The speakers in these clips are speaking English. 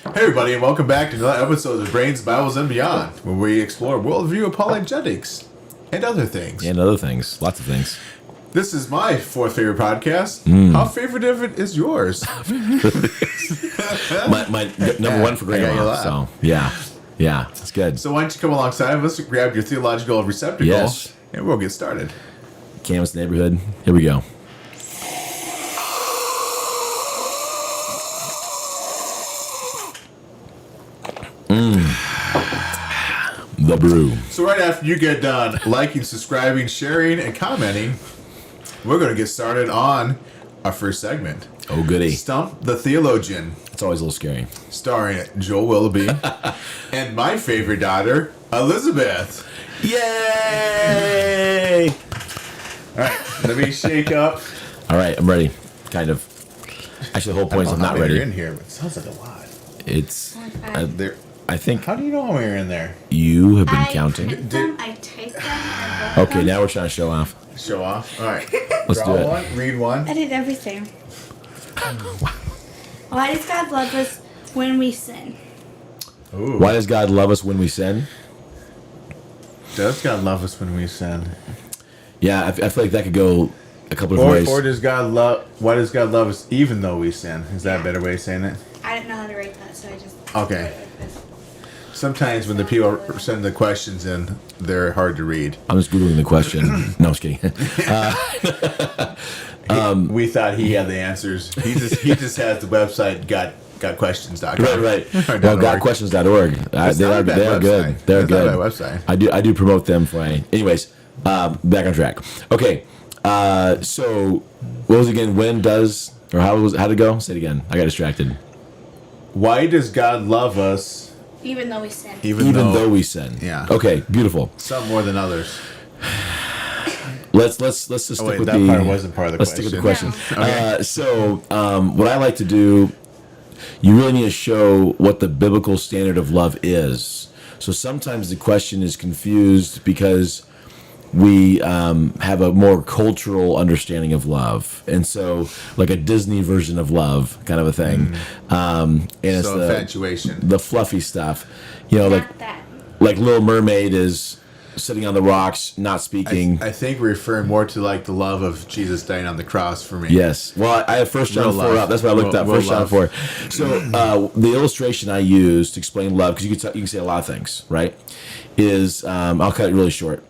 Hey everybody, and welcome back to another episode of Brains, Bibles, and Beyond, where we explore worldview apologetics and other things. And other things. Lots of things. This is my fourth favorite podcast. How favorite of it is yours? my number one for grandma. So, yeah. Yeah, it's good. So why don't you come alongside of us, grab your theological receptacle, Yes. and we'll get started. Canvas neighborhood. Here we go. The brew. So right after you get done liking, subscribing, sharing, and commenting, we're going to get started on our first segment. Oh, goody. Stump the Theologian, It's always a little scary. starring Joel Willoughby and my favorite daughter, Elizabeth. Yay! All right, let me shake up. All right, I'm ready. Kind of. Actually, the whole point is I'm not ready. You're in here, but it sounds like a lot. It's. There. I think How do you know when you're in there? you have been I counting. print them, I type them. I wrote Okay, them. now we're trying to show off. Show off. All right. Let's Draw do it. one. Read one. I did everything. Why does God love us when we sin? Ooh. Why does God love us when we sin? Does God love us when we sin? Yeah, I feel like that could go a couple of Or, ways. or does God love? Why does God love us even though we sin? Is that a better way of saying it? I didn't know how to write that, so I just Okay. wrote it like this. Sometimes when the people send the questions in, they're hard to read. I'm just Googling the question. No, I'm just kidding. We thought he had the answers. He just has the website gotquestions.com. Right. Or Well, .org. GodQuestions.org. It's They not are a bad they are good. website. They're It's not a good. bad website. I do promote them for my. Anyways, back on track. Okay. So what was it again? When does or how did it go? Say it again. I got distracted. Why does God love us Even though we sin. even though we sin. Yeah. Okay. Beautiful. some more than others? Let's just stick wait, with that the. part wasn't part of the let's stick with the question. question. What I like to do, you really need to show what the biblical standard of love is. So sometimes the question is confused because we have a more cultural understanding of love, and so like a Disney version of love, kind of a thing. And it's So infatuation. the fluffy stuff, you know, Not that. like Little Mermaid is sitting on the rocks, not speaking. I think we're referring more to like the love of Jesus dying on the cross for me. Yes. Well, I have First John Real 4 love. up. That's what I looked up. Real First John love. 4. So the illustration I use to explain love, because you can say a lot of things, right? Is I'll cut it really short.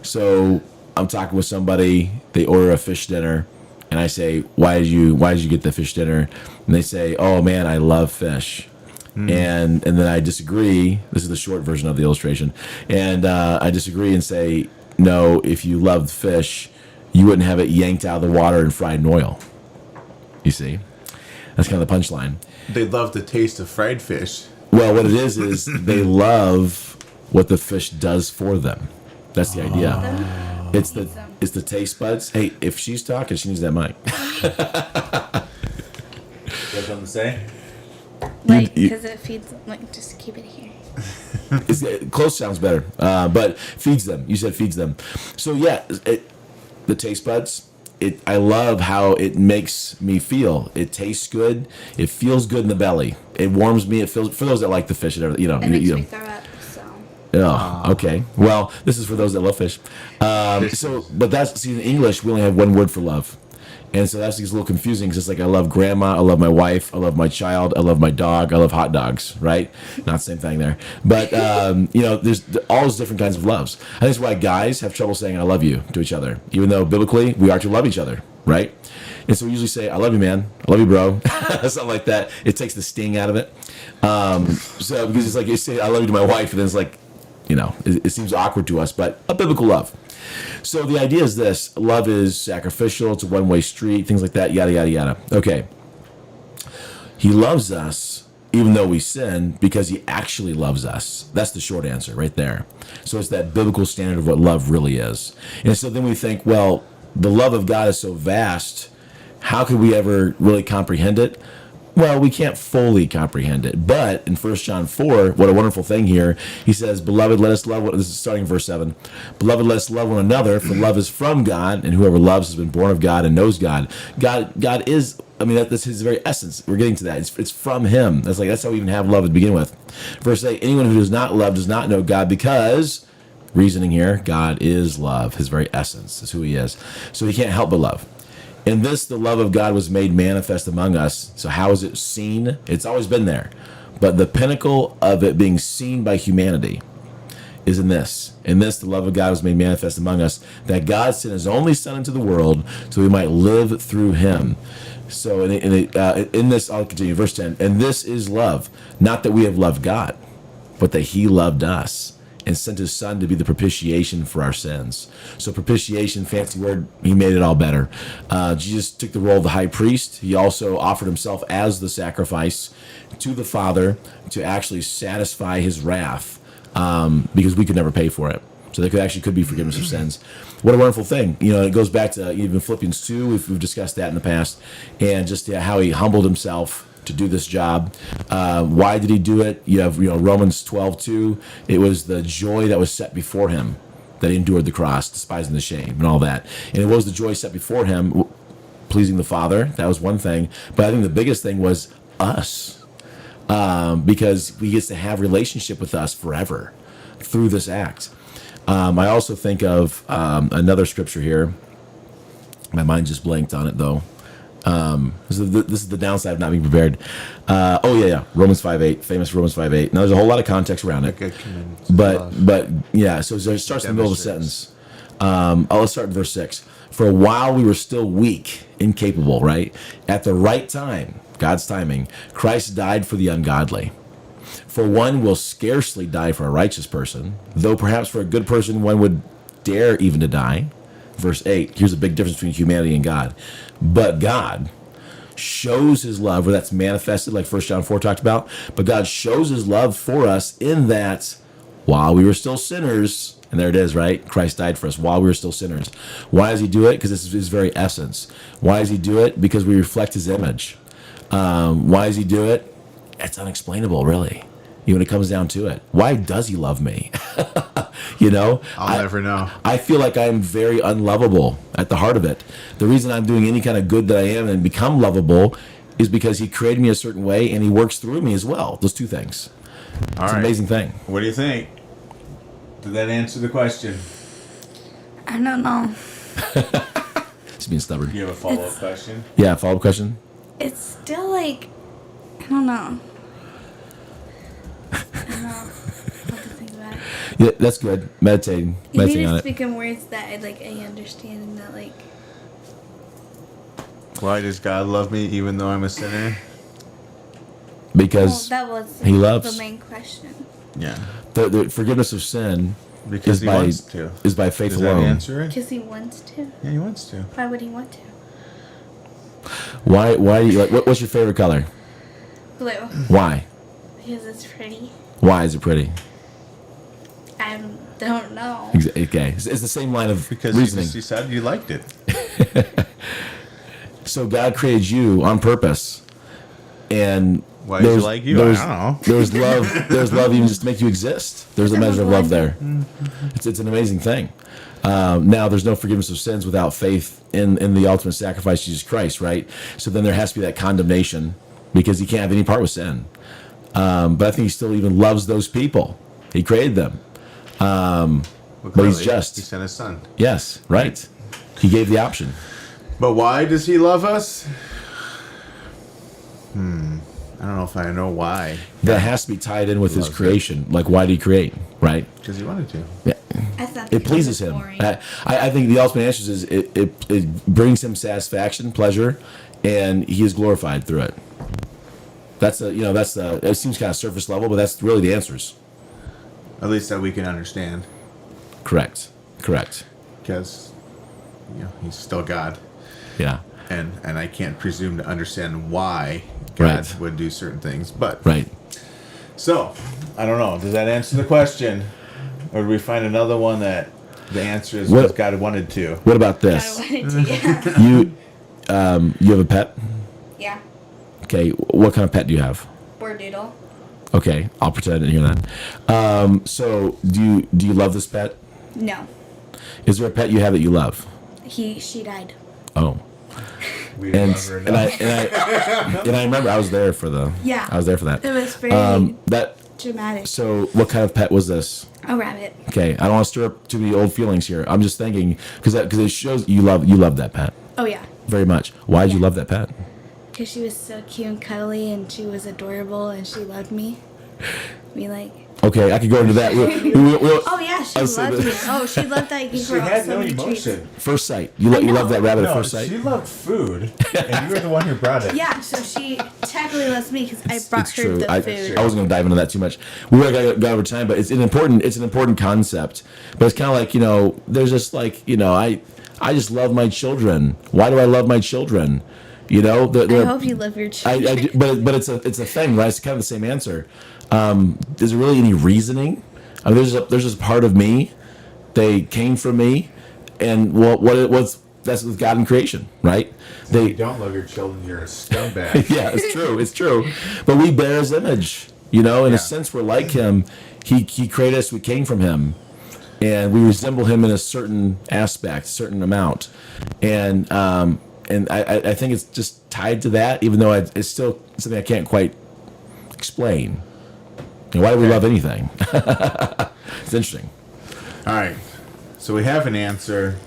So I'm talking with somebody. They order a fish dinner, and I say, "Why did you get the fish dinner?" And they say, "Oh man, I love fish." And then I disagree. This is the short version of the illustration, and I disagree and say, "No, if you loved fish, you wouldn't have it yanked out of the water and fried in oil." You see, that's kind of the punchline. They love the taste of fried fish. Well, what it is they love what the fish does for them. That's the idea. It's the taste buds. Hey, if she's talking, she needs that mic. You have something to say? Like, you- because it feeds, like, just keep it here. Close sounds better, but feeds them. You said feeds them. So yeah, the taste buds. I love how it makes me feel. It tastes good. It feels good in the belly. It warms me. It feels for those that like the fish and everything. You know, It makes you me know. throw up, so. Oh, okay. Well, this is for those that love fish. But see, in English, we only have one word for love. And so that's a little confusing because it's like I love grandma, I love my wife, I love my child, I love my dog, I love hot dogs, right? Not the same thing there. But, there's all those different kinds of loves. I think that's why guys have trouble saying I love you to each other, even though biblically we are to love each other, right? And so we usually say, I love you, man. I love you, bro. Something like that. It takes the sting out of it. So because it's like you say, I love you to my wife, and then it's like, it seems awkward to us, but a biblical love. So the idea is this: love is sacrificial. It's a one-way street. Things like that. Yada yada yada. Okay. He loves us even though we sin because he actually loves us. That's the short answer right there. So it's that biblical standard of what love really is. And so then we think, well, the love of God is so vast. How could we ever really comprehend it? Well, we can't fully comprehend it. But in 1 John 4, what a wonderful thing here. He says, Beloved, let us love. This is starting in verse 7. Beloved, let us love one another, for love is from God, and whoever loves has been born of God and knows God. God is I mean, that's his very essence. We're getting to that. It's from him. That's how we even have love to begin with. Verse 8, anyone who does not love does not know God because, reasoning here, God is love. His very essence is who he is. So he can't help but love. In this, the love of God was made manifest among us. So how is it seen? It's always been there. But the pinnacle of it being seen by humanity is in this. In this, the love of God was made manifest among us, that God sent his only Son into the world so we might live through him. So in this, I'll continue, verse 10. And this is love, not that we have loved God, but that he loved us and sent his Son to be the propitiation for our sins. So propitiation, fancy word, he made it all better. Jesus took the role of the high priest. He also offered himself as the sacrifice to the Father to actually satisfy his wrath, because we could never pay for it. So there could be forgiveness of sins. What a wonderful thing. It goes back to even Philippians 2. We've discussed that in the past. And just how he humbled himself to do this job. Why did he do it? You have Romans 12:2. It was the joy that was set before him that he endured the cross, despising the shame and all that. And it was the joy set before him, pleasing the Father. That was one thing. But I think the biggest thing was us, because he gets to have relationship with us forever through this act. I also think of another scripture here. My mind just blanked on it though. This is the downside of not being prepared. Romans 5:8, famous Romans 5:8. Now there's a whole lot of context around it, but yeah. So it starts in the middle of the sentence. Let's start in verse 6. For a while we were still weak, incapable. Right at the right time, God's timing, Christ died for the ungodly. For one will scarcely die for a righteous person, though perhaps for a good person one would dare even to die. Verse 8, here's a big difference between humanity and God. But God shows his love, where that's manifested, like 1 John 4 talked about. But God shows his love for us in that while we were still sinners, and there it is, right? Christ died for us while we were still sinners. Why does he do it? Because this is his very essence. Why does he do it? Because we reflect his image. Why does he do it? It's unexplainable, really. When it comes down to it, why does he love me? I'll never know. I feel like I'm very unlovable at the heart of it. The reason I'm doing any kind of good that I am and become lovable is because he created me a certain way and he works through me as well. Those two things. It's an amazing thing. What do you think? Did that answer the question? I don't know. Just being stubborn. Do you have a follow-up question? Yeah, follow-up question? It's still like, I don't know. I don't know what to think about it. Yeah, that's good. Meditating You need on to it. speak in words that I understand and that Why does God love me even though I'm a sinner? Because that was he loves. the main question. Yeah. The forgiveness of sin Because is he by wants to. is by faith Does alone. that answer it? Because he wants to. Yeah, he wants to. Why would he want to? Why do you like? What's your favorite color? Blue. Why? Because it's pretty. Why is it pretty? I don't know. Okay, it's the same line of Because reasoning. you said you liked it. So God created you on purpose, and Why did you like you? I don't know. There's love. There's love even just to make you exist. There's a measure of love there. It's an amazing thing. Now, there's no forgiveness of sins without faith in the ultimate sacrifice, Jesus Christ, right? So then there has to be that condemnation because he can't have any part with sin. But I think he still even loves those people. He created them. But he's just. He sent his son. Yes, right. He gave the option. But why does he love us? I don't know if I know why. That has to be tied in with his Loves creation. Like, why did he create, right? Because he wanted to. Yeah. I thought It pleases him. I think the ultimate answer is it brings him satisfaction, pleasure, and he is glorified through it. It seems kind of surface level, but that's really the answers. At least that we can understand. Correct. Because, he's still God. Yeah. And I can't presume to understand why God would do certain things. But Right. So, I don't know. Does that answer the question? Or do we find another one that the answer is What- because God wanted to? What about I this? wanted to, yeah. You have a pet? Yeah. Okay. What kind of pet do you have? Bordoodle. Okay, I'll pretend I didn't hear that. So do you love this pet? No. Is there a pet you have that you love? She died. Oh. We And love her and I remember I was there for the Yeah. I was there for that. It was very That dramatic. so what kind of pet was this? A rabbit. Okay, I don't want to stir up too many old feelings here. I'm just thinking because it shows you love that pet Oh yeah. very much. Why did you Yeah. love that pet? Because she was so cute and cuddly, and she was adorable, and she loved me. Okay, I could go into that. Oh yeah, she I'll say loved that- me. Oh, she loved that I gave She her had so no many treats. emotion. First sight. You love that rabbit at No, first sight. she loved food, and you were the one who brought it. Yeah, so she technically loves me because I brought It's her true. the I food. wasn't going to dive into that too much. We were going to go over time, but it's an important concept. But it's kind of like, there's just like, I just love my children. Why do I love my children? I hope you love your children. But it's a thing, right? It's kind of the same answer. Is there really any reasoning? I mean, there's just part of me. They came from me, and that's with God and creation, right? If you don't love your children, you're a scumbag. Yeah, it's true. But we bear His image, in a sense, we're like Him. He created us. We came from Him, and we resemble Him in a certain aspect, certain amount, and I think it's just tied to that, even though it's still something I can't quite explain. Why do we love anything? It's interesting. All right, so we have an answer.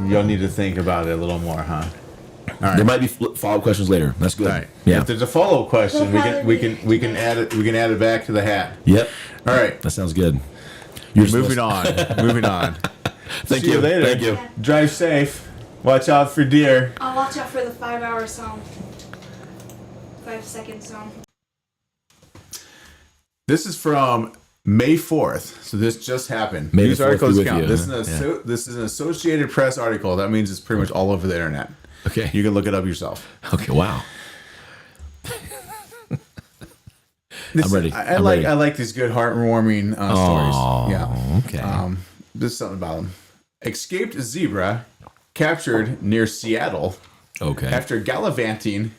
You'll need to think about it a little more, huh? All right. There might be follow-up questions later. That's good. All right. Yeah. If there's a follow-up question, We'll we can add it. We can add it back to the hat. Yep. All right. That sounds good. You're Moving on. Moving on. Thank See you later. Thank you. Drive safe. Watch out for deer. I'll watch out for the 5-hour song. 5-second song. This is from May 4th. So this just happened. May the News 4th articles be with count. you. This is an Associated Press article. That means it's pretty much all over the internet. Okay. You can look it up yourself. Okay. Wow. I'm ready. I I'm like ready. I like these good heartwarming stories. Yeah. Okay. This is something about them. Escaped zebra captured near Seattle Okay. after gallivanting.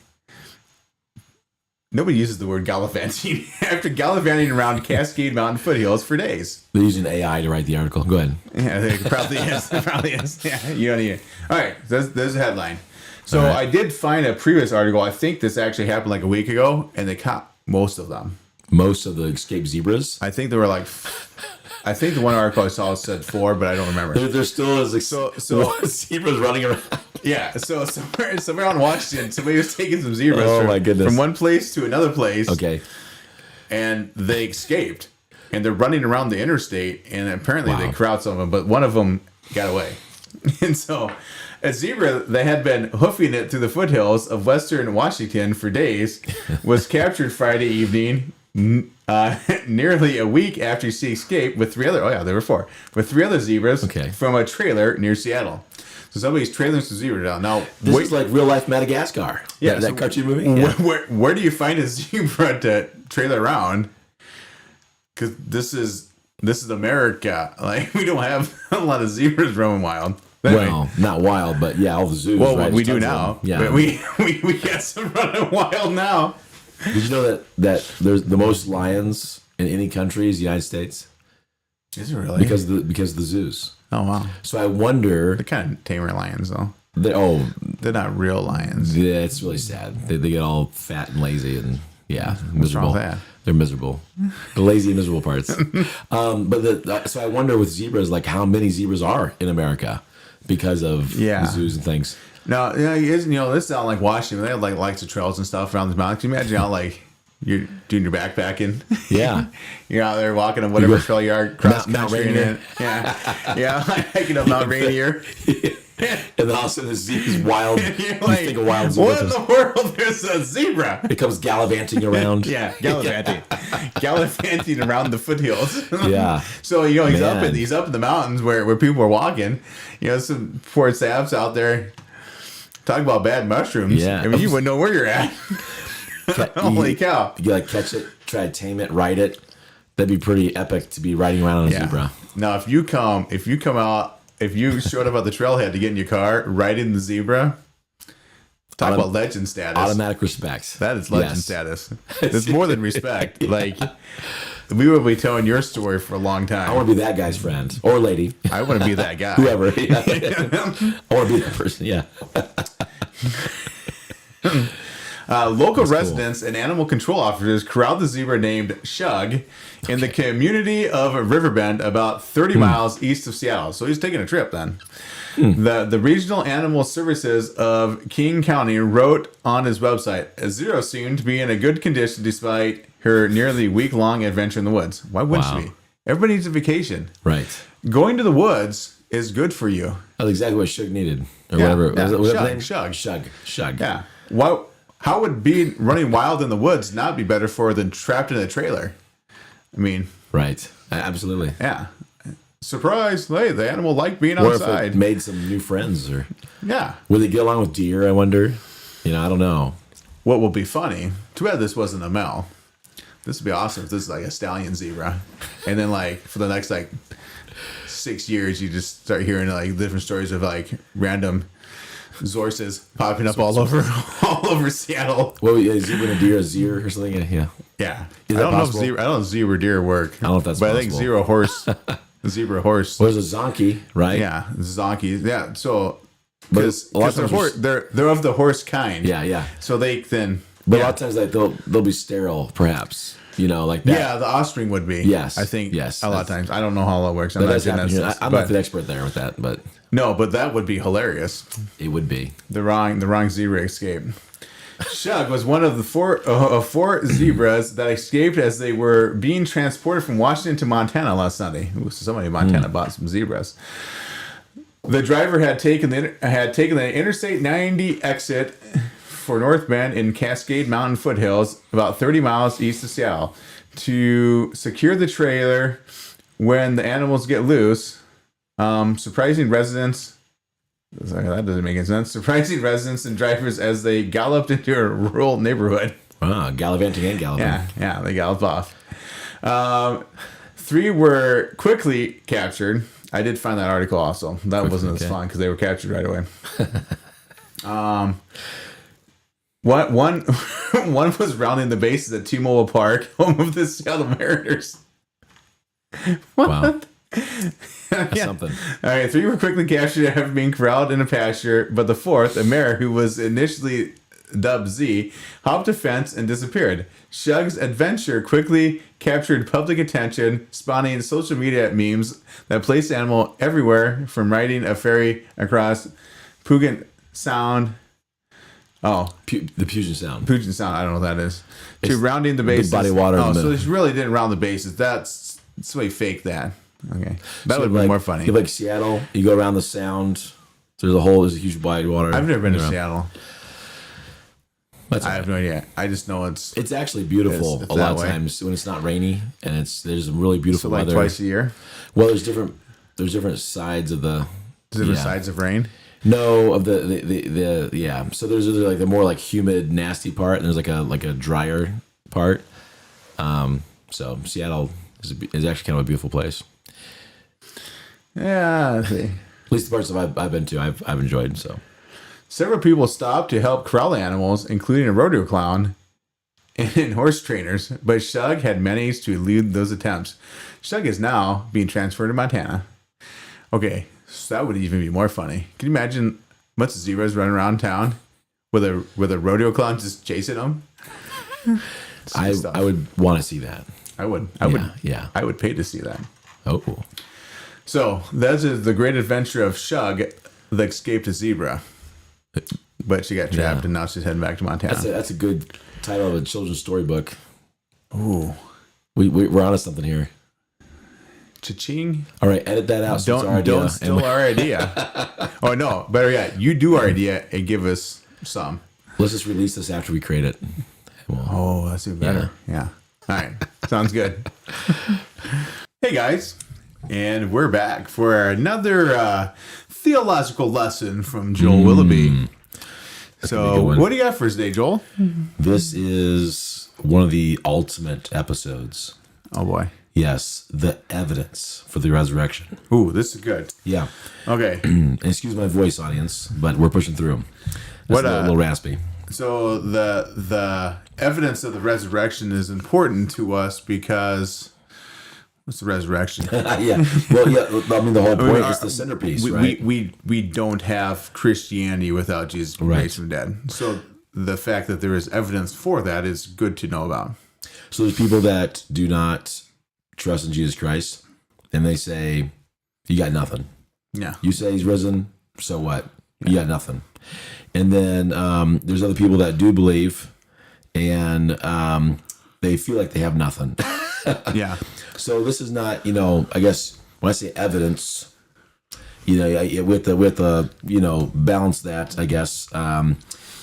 Nobody uses the word gallivanting. After gallivanting around Cascade Mountain foothills for days. They're using AI to write the article. Go ahead. Yeah, it probably is. It probably is. Yeah, you don't need it. All right, there's a headline. So All right. I did find a previous article. I think this actually happened like a week ago, and they caught most of them. Most of the escaped zebras. I think there were like, I think the one article I saw said 4, but I don't remember. There still is So zebras running around. yeah, so somewhere on Washington, somebody was taking some zebras Oh, my goodness. from one place to another place, Okay. and they escaped, and they're running around the interstate, and apparently they Wow. corralled some of them, but one of them got away, and so. A zebra that had been hoofing it through the foothills of western Washington for days was captured Friday evening, nearly a week after she escaped with 3 other. Oh yeah, there were 4 with 3 other zebras Okay. from a trailer near Seattle. So somebody's trailing some zebra down. Now, This is like real life Madagascar. Yeah, that so cartoon movie. Yeah. where do you find a zebra to trailer around? Because this is America. Like we don't have a lot of zebras roaming wild. Anyway. Well, not wild, but yeah, all the zoos. Well, right? we There's do tons of now. them. Yeah. But we got some running wild now. Did you know that there's the most lions in any country is the United States Is it really? because of the zoos. Oh wow, So I wonder. they're kind of tamer lions though. They're They're not real lions. yeah, it's really sad. They get all fat and lazy and yeah, wrong miserable. with that? They're miserable. The lazy and miserable parts. So I wonder with zebras, like how many zebras are in America because of Yeah. the zoos and things. No, this is out like Washington. They have like lights of trails and stuff around the mountains. Can you imagine how like you're doing your backpacking? Yeah. You're out there walking on whatever trail you are cross Mount country and Rainier. yeah, hiking up Mount Rainier. And then all of a sudden the zebra's wild. You're You like, think of wild zebra. what in the world? There's a zebra. It comes gallivanting around. Yeah, gallivanting around the foothills. Yeah. So Man. he's up in the mountains where people are walking. Some poor saps out there. Talk about bad mushrooms. Yeah. I mean you wouldn't know where you're at. Holy cow! You like catch it, try to tame it, ride it. That'd be pretty epic to be riding around on a zebra. Now if you come out, if you showed up at the trailhead to get in your car, riding the zebra. Talk about legend status. Automatic respect. That is legend Yes. status. It's more than respect. Like we will be telling your story for a long time. I want to be that guy's friend or lady. I want to be that guy. Whoever. Yeah. I want to be that person. Yeah. Local residents and animal control officers corralled the zebra named Shug in the community of Riverbend, about 30 miles east of Seattle. So he's taking a trip then. The Regional Animal Services of King County wrote on his website, a zero seemed to be in a good condition despite her nearly week-long adventure in the woods. Why wouldn't she be? Everybody needs a vacation. Right. Going to the woods is good for you. That's exactly what Shug needed. Or Yeah, whatever. yeah. Was that Shug. Shug. Yeah. How would being running wild in the woods not be better for than trapped in a trailer? I mean, Right. Absolutely. yeah. Surprise! Hey, the animal liked being Or if outside. it made some new friends, or Yeah. would they get along with deer? I wonder. I don't know. What will be funny? Too bad this wasn't a male. This would be awesome if this is like a stallion zebra, and then like for the next like 6 years, you just start hearing like different stories of like random Zorses popping up all over Seattle. Well, is zebra and a deer a zebra or something? Yeah. Yeah, Is I that don't know if possible? zebra deer work. I don't know if that's but I think possible. zebra horse. Well, there's a zonkey, right? Yeah, zonkies. Yeah, so But because a lot of times they're of the horse kind. Yeah. So they then. But yeah. a lot of times, like they'll be sterile, perhaps. Like that. Yeah, the offspring would be. Yes. I think. Yes. A lot of times, I don't know how that works. I'm That not does happen here. geneticists, I'm but- not the expert there with that, but No, but that would be hilarious. it would be. The wrong zebra escaped. Shug was one of the four zebras that escaped as they were being transported from Washington to Montana last Sunday. Ooh, so somebody in Montana bought some zebras. The driver had taken the Interstate 90 exit for North Bend in Cascade Mountain foothills, about 30 miles east of Seattle, to secure the trailer when the animals get loose. Surprising residents. That doesn't make any sense. Surprising residents and drivers as they galloped into a rural neighborhood. Wow, gallivanting and galloping. Yeah, they galloped off. 3 were quickly captured. I did find that article also. That wasn't as fun because they were captured right away. One was rounding the bases at T-Mobile Park, home of the Seattle Mariners. Wow. That's something. All right, 3 were quickly captured after being corralled in a pasture, but the 4th, a mare who was initially dubbed Z, hopped a fence and disappeared. Shug's adventure quickly captured public attention, spawning social media memes that placed the animal everywhere, from riding a ferry across Puget Sound. Oh, The Puget Sound. Puget Sound, I don't know what that is. To It's rounding the big bases. body of water in Oh, the so middle. they really didn't round the bases. That's why he faked that. Okay, that So would be like, more funny. you have like Seattle, you go around the Sound. There's a huge body of water. I've never been to Yeah. Seattle. That's I have no idea. I just know it's It's actually beautiful It's a lot that of way. times when it's not rainy and there's really beautiful like weather. twice a year. Well, there's different sides of the Different yeah. sides of rain. No, of the yeah. So there's like the more like humid, nasty part, and there's like a drier part. So Seattle is actually kind of a beautiful place. Yeah. I see. At least the parts that I've been to, I've enjoyed. So Several people stopped to help corral animals, including a rodeo clown and horse trainers, but Shug had managed to elude those attempts. Shug is now being transferred to Montana. Okay, so that would even be more funny. Can you imagine a bunch of zebras running around town with a rodeo clown just chasing them? I would want to see that. I would Yeah. I would pay to see that. Oh, So that is the great adventure of Shug, the escaped a zebra. But she got trapped, Yeah. and now she's heading back to Montana. that's a good title of a children's storybook. Ooh, We're onto something here. cha-ching! All right, edit that out. So it's our idea. Don't steal our idea. Oh no! Better yet, you do our idea and give us some. Let's just release this after we create it. Oh, that's even better. Yeah. All right. Sounds good. Hey guys, and we're back for another theological lesson from Joel Willoughby. gonna be a So, good one. what do you got for us today, Joel? This is one of the ultimate episodes. Oh boy. Yes, the evidence for the resurrection. Ooh, this is good. Yeah. Okay. Excuse my voice, audience, but we're pushing through. What, That's a little raspy. So the evidence of the resurrection is important to us because What's the resurrection? Yeah. Well, yeah. I mean, the whole point is the centerpiece, right? We don't have Christianity without Jesus Right. raised from the dead. So the fact that there is evidence for that is good to know about. So there's people that do not trust in Jesus Christ, and they say, "You got nothing." Yeah. You say he's risen, so what? You got nothing. And then there's other people that do believe, and they feel like they have nothing. Yeah. So this is not, I guess when I say evidence, with the balance that, I guess,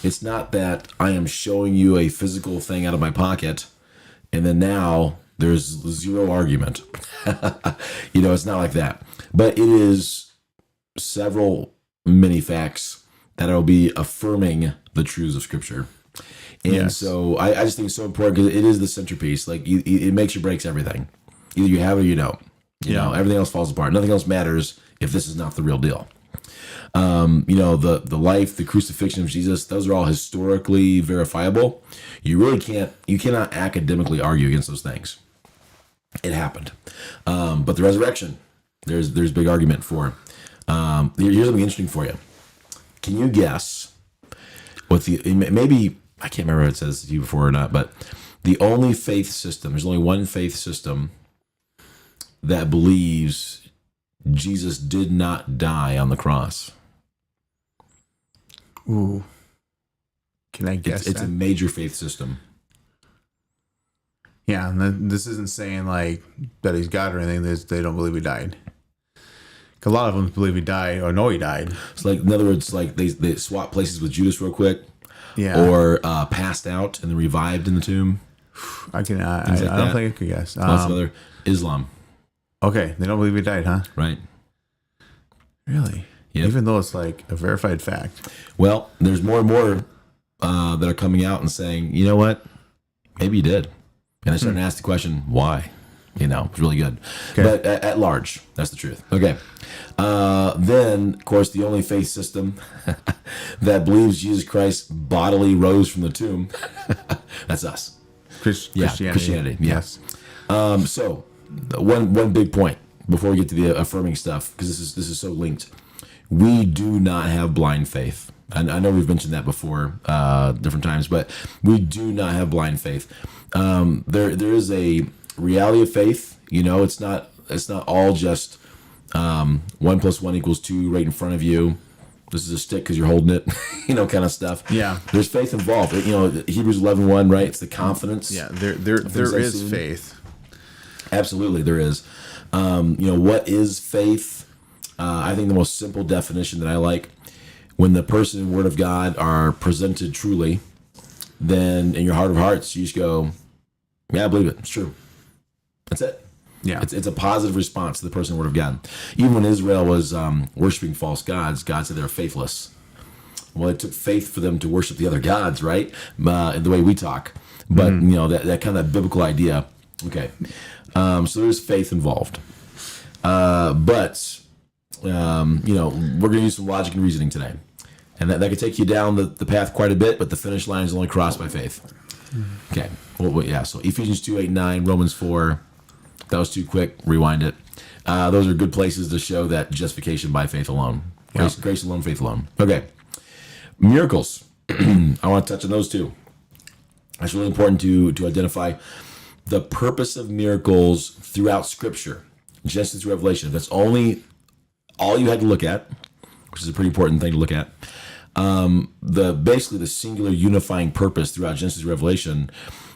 it's not that I am showing you a physical thing out of my pocket, and then now there's zero argument. It's not like that. But it is several mini facts that will be affirming the truths of Scripture. And so I just think it's so important because it is the centerpiece. Like it makes or breaks everything. Either you have it or you don't. You know, everything else falls apart. Nothing else matters if this is not the real deal. The life, the crucifixion of Jesus, those are all historically verifiable. You cannot academically argue against those things. It happened. But the resurrection, there's big argument for. Here's something interesting for you. Can you guess what maybe, I can't remember what it says to you before or not, but the only faith system, there's only one faith system that believes Jesus did not die on the cross. Ooh. Can I guess It's a major faith system. Yeah, and this isn't saying like that he's God or anything. They don't believe he died. A lot of them believe he died or know he died. It's like, in other words, like they swap places with Judas real quick. Yeah. Or passed out and then revived in the tomb. I don't think I could guess. Lots of other Islam. Okay, they don't believe he died, huh? Right. Really? Yep. Even though it's like a verified fact. Well, there's more and more that are coming out and saying, you know what? Maybe he did. And I started to ask the question, why? It's really good. Okay. But at large, that's the truth. Okay. Then, of course, the only faith system that believes Jesus Christ bodily rose from the tomb, that's us. Christianity. Yes. So, one big point before we get to the affirming stuff, because this is so linked. We do not have blind faith. And I know we've mentioned that before, different times, but we do not have blind faith. There is a reality of faith. It's not all just 1 + 1 = 2 right in front of you. This is a stick because you're holding it, kind of stuff. Yeah. There's faith involved. Hebrews 11:1, right? It's the confidence. Yeah, there is faith. Absolutely, there is. What is faith? I think the most simple definition that I like, when the person and Word of God are presented truly, then in your heart of hearts, you just go, yeah, I believe it. It's true. That's it. Yeah. It's a positive response to the person and Word of God. Even when Israel was worshiping false gods, God said they were faithless. Well, it took faith for them to worship the other gods, right? The way we talk. But, that kind of biblical idea. Okay. So there's faith involved. But we're going to use some logic and reasoning today. And that could take you down the path quite a bit, but the finish line is only crossed by faith. Okay. Well, yeah, so Ephesians 2:8-9, Romans 4. That was too quick. Rewind it. Those are good places to show that justification by faith alone. Grace alone, faith alone. Okay. Miracles. I want to touch on those too. That's really important to identify the purpose of miracles throughout Scripture. Genesis to Revelation. If that's all you had to look at, which is a pretty important thing to look at, basically the singular unifying purpose throughout Genesis to Revelation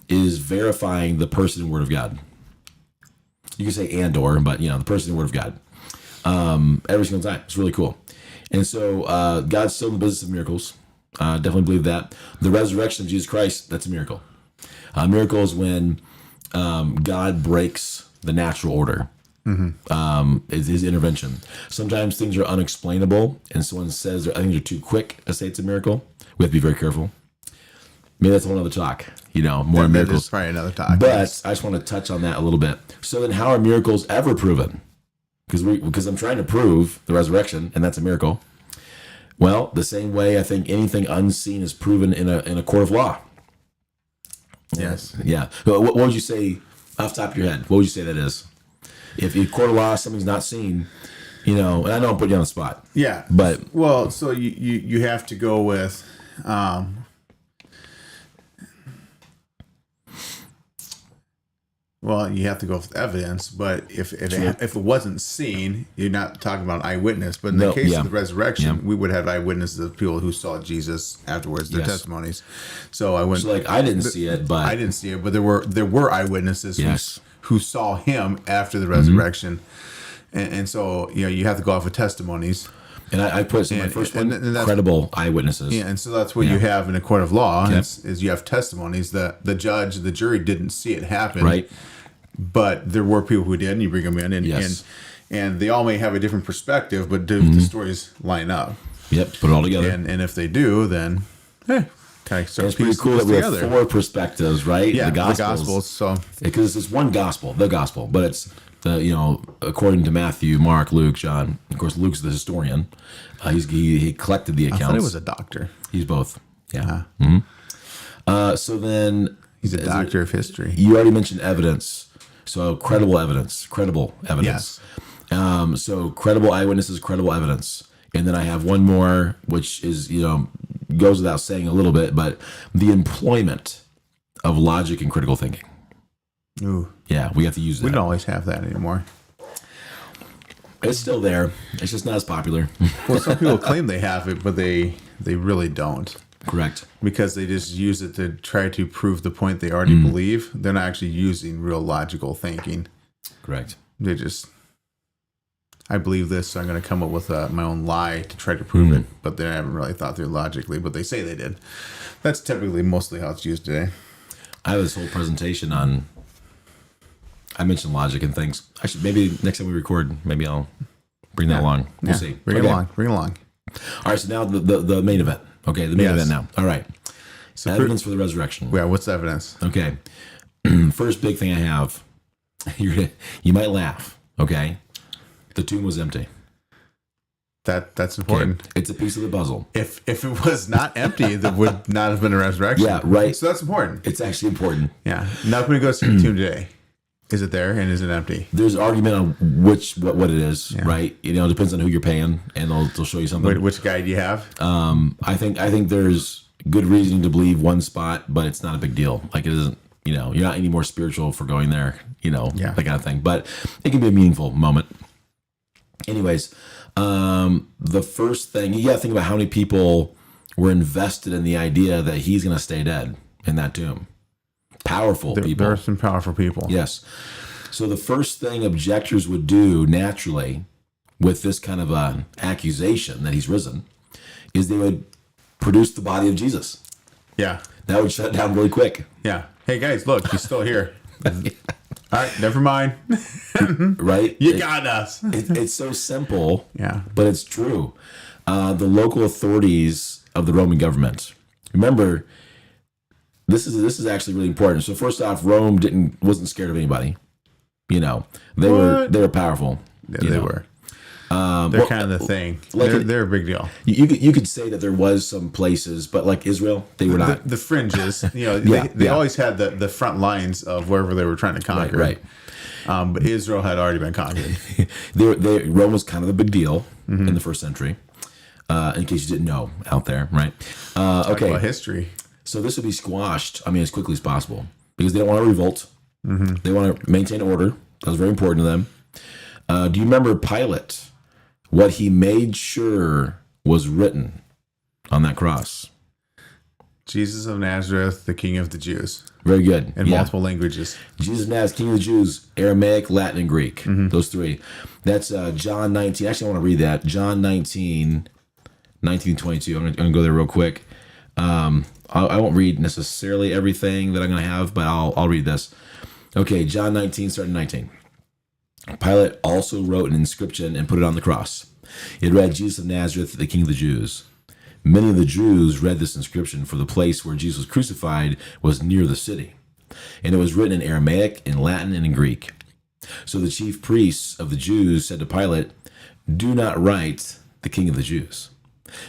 is verifying the person and Word of God. You can say and/or, but the person and Word of God. Every single time. It's really cool. And so God's still in the business of miracles. Definitely believe that. The resurrection of Jesus Christ, that's a miracle. Miracle is when God breaks the natural order. Is his intervention. Sometimes things are unexplainable, and someone says things are too quick to say it's a miracle. We have to be very careful. Maybe that's a whole other talk. More miracles. That is probably another talk. But I just want to touch on that a little bit. So then, how are miracles ever proven? Because I'm trying to prove the resurrection, and that's a miracle. Well, the same way I think anything unseen is proven in a court of law. Yes. Yeah. What would you say off the top of your head? What would you say that is? If you court of law, something's not seen, and I know I'm putting you on the spot. Yeah. But well, so you have to go with well, you have to go with evidence, but if it wasn't seen, you're not talking about an eyewitness. But in the case of the resurrection, we would have eyewitnesses of people who saw Jesus afterwards, their testimonies. So I went I didn't see it, but there were eyewitnesses who saw him after the resurrection, and so you have to go off of testimonies. And I put my first one, credible eyewitnesses. Yeah, and so that's what you have in a court of law is you have testimonies that the judge, the jury didn't see it happen, right? But there were people who did, and you bring them in, and they all may have a different perspective, but do the stories line up? Yep, put it all together. And if they do, then kind of start it's pretty cool that we have 4 perspectives, right? Yeah, the Gospels. So because it's one gospel, the gospel, but it's according to Matthew, Mark, Luke, John. Of course, Luke's the historian. He collected the accounts. I thought he was a doctor. He's both. Yeah. So then he's a doctor of history. You already mentioned evidence. So credible evidence. Yes. So credible eyewitnesses, credible evidence. And then I have one more, which is, goes without saying a little bit, but the employment of logic and critical thinking. Ooh. Yeah, we have to use that. We don't always have that anymore. It's still there. It's just not as popular. Well, some people claim they have it, but they really don't. Correct. Because they just use it to try to prove the point they already believe. They're not actually using real logical thinking. Correct. They just, I believe this, so I'm going to come up with my own lie to try to prove it. But they haven't really thought through logically, but they say they did. That's typically mostly how it's used today. I have this whole presentation on, I mentioned logic and things. Actually, maybe next time we record, maybe I'll bring that along. We'll see. Bring it along. All right, so now the main event. Okay, the main event now. All right. So evidence for the resurrection. Yeah, what's the evidence? Okay. First big thing I have, you might laugh, okay? The tomb was empty. That's important. Okay. It's a piece of the puzzle. If it was not empty, there would not have been a resurrection. Yeah, right. So that's important. It's actually important. Yeah. Now if we go to the tomb today, is it there and is it empty? There's an argument on what it is, right? It depends on who you're paying, and they'll show you something. Which guy do you have? I think there's good reason to believe one spot, but it's not a big deal. Like it isn't, you're not any more spiritual for going there, that kind of thing. But it can be a meaningful moment. Anyways, the first thing, you got to think about how many people were invested in the idea that he's going to stay dead in that tomb. Powerful people. There are some powerful people. Yes. So the first thing objectors would do naturally with this kind of an accusation that he's risen is they would produce the body of Jesus. Yeah. That would shut it down really quick. Yeah. Hey guys, look, he's still here. All right, never mind. Right? You got us. It's so simple. Yeah. But it's true. The local authorities of the Roman government. Remember, this is actually really important. So first off, Rome wasn't scared of anybody. They were powerful. Yeah, they were. They're kind of the thing. They're a big deal. You could say that there was some places, but like Israel, they were not. The fringes, they always had the front lines of wherever they were trying to conquer. Right. But Israel had already been conquered. Rome was kind of a big deal in the first century. In case you didn't know out there, right? Okay. About history. So this would be squashed, as quickly as possible because they don't want to revolt. They want to maintain order. That was very important to them. Do you remember Pilate? What he made sure was written on that cross. Jesus of Nazareth, the King of the Jews. Very good. In multiple languages. Jesus of Nazareth, King of the Jews, Aramaic, Latin, and Greek. Those 3. That's John 19. Actually, I want to read that. John 19, 22. I'm going to go there real quick. I won't read necessarily everything that I'm going to have, but I'll read this. Okay, John 19, starting 19. Pilate also wrote an inscription and put it on the cross. It read, Jesus of Nazareth, the King of the Jews. Many of the Jews read this inscription, for the place where Jesus was crucified was near the city. And it was written in Aramaic, in Latin, and in Greek. So the chief priests of the Jews said to Pilate, "Do not write the King of the Jews,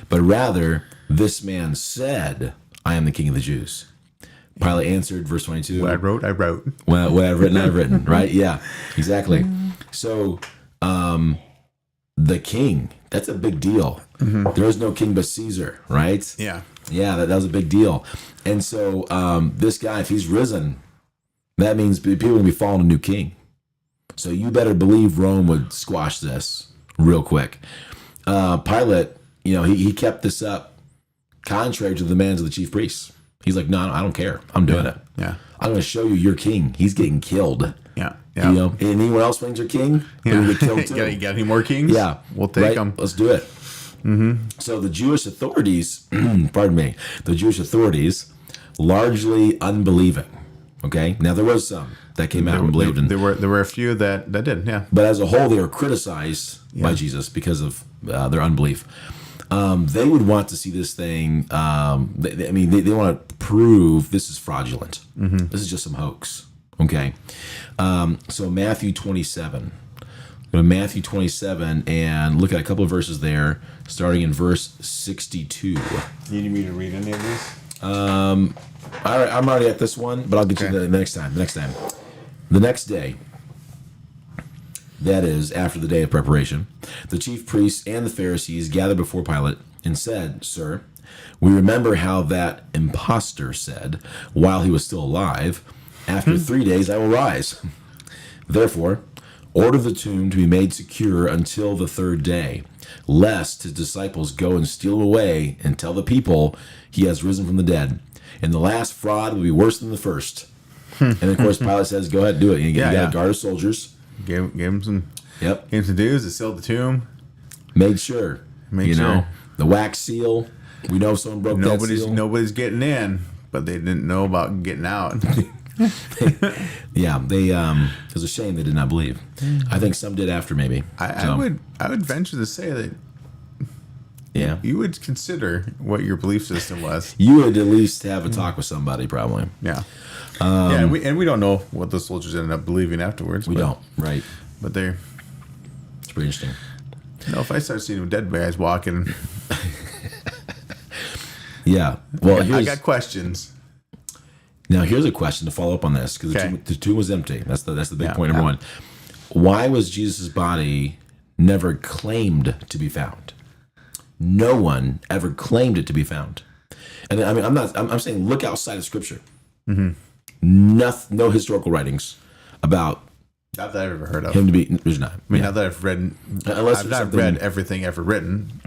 but rather, this man said, I am the King of the Jews." Pilate answered, verse 22. What I wrote, I wrote. Well, what I've written, I've written, right? Yeah, exactly. So, the king, that's a big deal. There is no king but Caesar, right? Yeah. Yeah, that was a big deal. And so, this guy, if he's risen, that means people are going to be following a new king. So you better believe Rome would squash this real quick. Pilate, he kept this up contrary to the demands of the chief priests. He's like, no, I don't care. I'm doing it. Yeah. I'm going to show you your king. He's getting killed. Yeah. And anyone else brings their king, they're going to get killed too. You got any more kings? Yeah. We'll take them. Let's do it. So the Jewish authorities, the Jewish authorities, largely unbelieving. Okay. Now there was some that came out and believed in. There were a few that did. Yeah. But as a whole, they were criticized by Jesus because of their unbelief. They would want to see this thing. They want to prove this is fraudulent. This is just some hoax. Okay. So Matthew 27. Go to Matthew 27 and look at a couple of verses there, starting in verse 62. You need me to read any of these? All right, I'm already at this one, but I'll get you the next time. The next day, that is, after the day of preparation, the chief priests and the Pharisees gathered before Pilate and said, Sir, we remember how that impostor said, while he was still alive, after 3 days I will rise. Therefore, order the tomb to be made secure until the third day, lest his disciples go and steal away and tell the people he has risen from the dead. And the last fraud will be worse than the first. And of course, Pilate says, go ahead, do it. You got to guard his soldiers. Gave him some. Yep. Gave him some dues to seal the tomb. Made sure. The wax seal. We know someone broke that seal. Nobody's getting in, but they didn't know about getting out. Yeah, it was a shame they did not believe. I think some did after, maybe. I would venture to say that. Yeah, you would consider what your belief system was. You would at least have a talk with somebody, probably. Yeah. And we don't know what the soldiers ended up believing afterwards. We don't, right? But it's pretty interesting. If I start seeing dead guys walking, yeah. Well, I got questions. Now, here's a question to follow up on this, because the tomb was empty. That's the big point. Number one, why was Jesus' body never claimed to be found? No one ever claimed it to be found. And I'm saying look outside of Scripture. No historical writings about. Not that I've ever heard of him to be. There's not. Not that I've read. I've not read everything ever written.